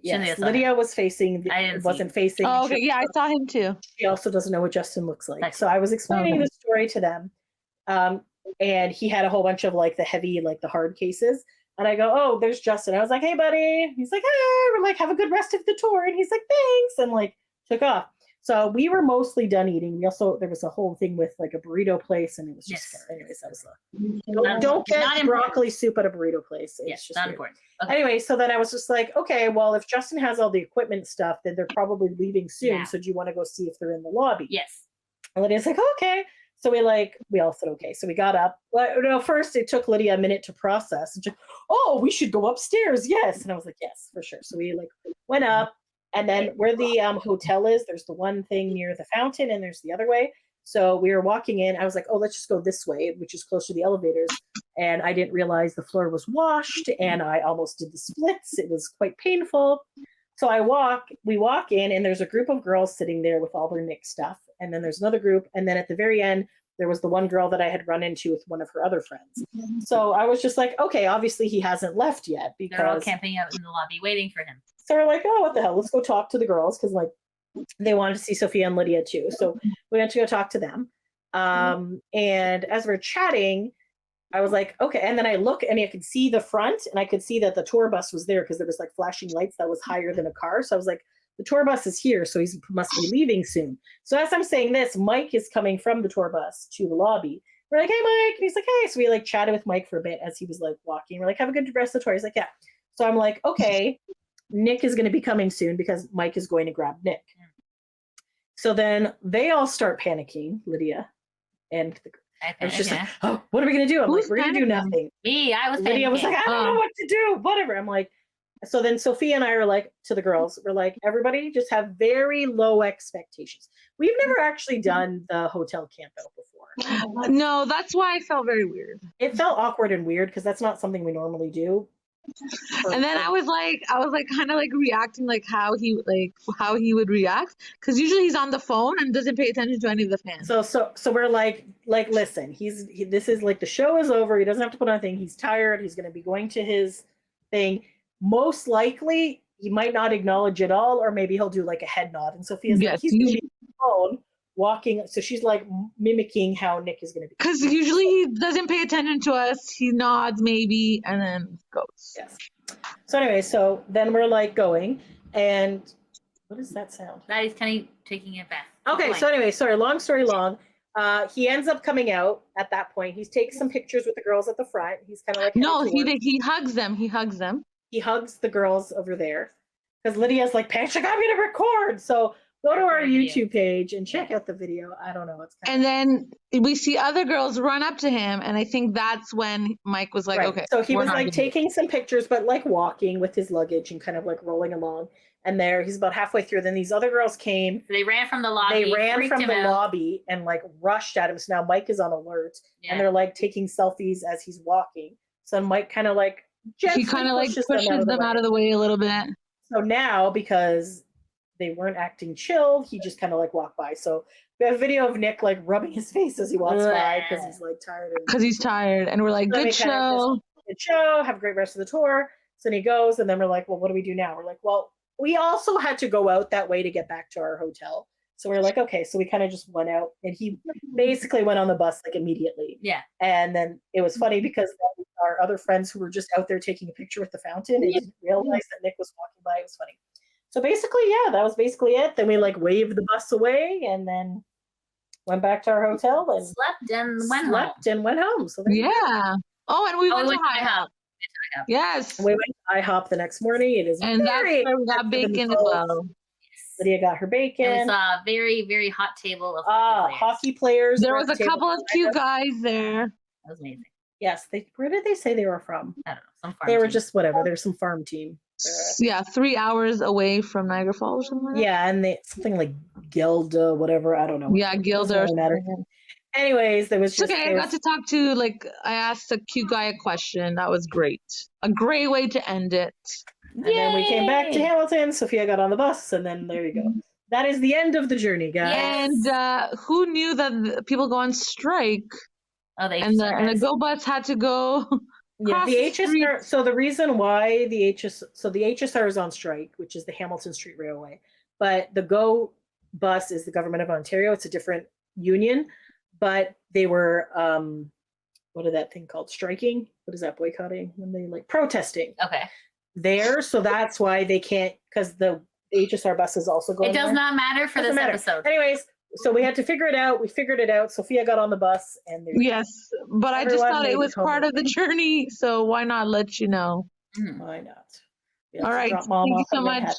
Yes, Lydia was facing. I didn't see wasn't facing. Oh, okay. Yeah, I saw him too. She also doesn't know what Justin looks like. That's So I was explaining okay. the story to them, and he had a whole bunch of like the heavy, like the hard cases. And I go, oh, there's Justin. I was like, hey, buddy. He's like, hey, we're like, have a good rest of the tour. And he's like, thanks, and like took off. So we were mostly done eating. We also, there was a whole thing with like a burrito place, and it was just, anyways, that was don't get not broccoli soup at a burrito place. It's Yes, just not weird. important. Okay. Anyway, so then I was just like, okay, well, if Justin has all the equipment stuff, then they're probably leaving soon. Yeah. So do you want to go see if they're in the lobby? Yes. And Lydia's like, okay. So we all said okay. So we got up. Well, no, first it took Lydia a minute to process. And she's like, oh, we should go upstairs. Yes. And I was like, yes, for sure. So we like went up, and then where the hotel is, there's the one thing near the fountain, and there's the other way. So we were walking in. I was like, oh, let's just go this way, which is close to the elevators. And I didn't realize the floor was washed, and I almost did the splits. It was quite painful. So we walk in, and there's a group of girls sitting there with all their Nick stuff. And then there's another group. And then at the very end, there was the one girl that I had run into with one of her other friends. So I was just like, okay, obviously he hasn't left yet, They're all because camping out in the lobby waiting for him. so we're like, oh, what the hell? Let's go talk to the girls, because like they wanted to see Sophia and Lydia too. So we went to go talk to them. And as we're chatting, I was like, okay. And then I look, and I could see the front, and I could see that the tour bus was there because there was like flashing lights that was higher than a car. So I was like, the tour bus is here, so he must be leaving soon. So as I'm saying this, Mike is coming from the tour bus to the lobby. We're like, hey, Mike. And he's like, hey. So we like chatted with Mike for a bit as he was like walking. We're like, have a good rest of the tour. He's like, yeah. So I'm like, okay, Nick is going to be coming soon because Mike is going to grab Nick. So then they all start panicking, Lydia and it's just like, oh, what are we going to do? I'm like, we're going to do nothing. Me, I was Lydia was like, I don't know what to do. Whatever. I'm like, so then Sophia and I are like, to the girls, we're like, everybody just have very low expectations. We've never actually done the hotel camp out before. No, that's why I felt very weird. It felt awkward and weird because that's not something we normally do. And then I was like kind of like reacting like how he would react, because usually he's on the phone and doesn't pay attention to any of the fans. So we're like listen, this is like the show is over. He doesn't have to put on a thing. He's tired. He's going to be going to his thing. Most likely, he might not acknowledge it all, or maybe he'll do like a head nod. And Sophia's like, he's going to be on the phone walking. So she's like mimicking how Nick is going to be. Because usually he doesn't pay attention to us. He nods maybe and then goes. Yes. So anyway, so then we're like going, and what is that sound? That is kind of taking it back. Okay, so anyway, sorry, long story long. He ends up coming out at that point. He's taking some pictures with the girls at the front. He's kind of like no, he hugs them. He hugs them. he hugs the girls over there because Lydia's like, Patrick, I'm going to record. So go to our YouTube page and check out the video. I don't know what's And then we see other girls run up to him, and I think that's when Mike was like, okay. So he was like taking some pictures, but like walking with his luggage and kind of like rolling along. And there, he's about halfway through. Then these other girls came. They ran from the lobby. They ran from the lobby and like rushed at him. So now Mike is on alert, and they're like taking selfies as he's walking. So Mike kind of like he kind of like pushes them out of the way a little bit. So now, because they weren't acting chill, he just kind of like walked by. So we have a video of Nick like rubbing his face as he walks by because he's like tired. Because he's tired, and we're like, good show. Good show. Have a great rest of the tour. So then he goes, and then we're like, well, what do we do now? We're like, well, we also had to go out that way to get back to our hotel. So we're like, okay, so we kind of just went out, and he basically went on the bus like immediately. Yeah. And then it was funny because our other friends who were just out there taking a picture with the fountain and didn't realize that Nick was walking by. It was funny. So basically, yeah, that was basically it. Then we like waved the bus away and then went back to our hotel and slept and went home. So yeah. Oh, and we went to IHOP. Yes. And we went to IHOP the next morning. It is and that's where we got bacon as well. Lydia got her bacon. It was a very, very hot table of hockey players. There was a couple of cute guys there. That was amazing. Yes. Where did they say they were from? I don't know. Some farm they were team. just whatever. There's some farm team. Yeah, 3 hours away from Niagara Falls or something like that. Yeah, and something like Gilda, whatever. I don't know. Yeah, Gilda. Anyways, there was just... Okay, I got to talk to, I asked a cute guy a question. That was great. A great way to end it. And then we came back to Hamilton. Sophia got on the bus, and then there you go. That is the end of the journey, guys. And who knew that people go on strike? Oh, they and the Go Bus had to go... Yeah, the HSR. So the reason why the HSR is on strike, which is the Hamilton Street Railway, but the Go Bus is the government of Ontario. It's a different union, but they were what is that thing called? Striking? What is that? Boycotting? When they protesting? Okay. There, so that's why they can't, because the HSR bus is also going. It does not matter for this episode. Anyways. So we had to figure it out. We figured it out. Sophia got on the bus, and yes, but I just thought it was part of the journey. So why not let you know? Why not? All right. Thank you so much.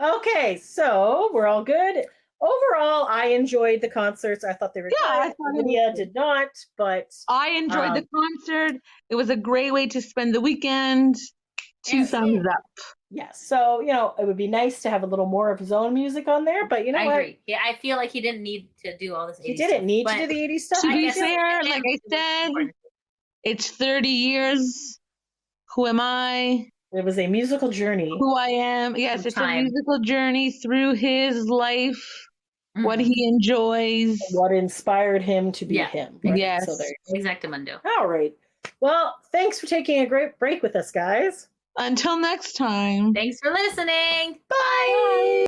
Okay, so we're all good. Overall, I enjoyed the concerts. I thought they were good. Lydia did not, but I enjoyed the concert. It was a great way to spend the weekend. 2 thumbs up. Yes. So, it would be nice to have a little more of his own music on there, but I agree. Yeah, I feel like he didn't need to do all this 80s He didn't need to do the 80s stuff. To be fair, like I said, it's 30 years. Who am I? It was a musical journey. Who I am. Yes, it's a musical journey through his life, what he enjoys. What inspired him to be him. Right? Yes. So Exactamundo. All right. Well, thanks for taking a great break with us, guys. Until next time. Thanks for listening. Bye.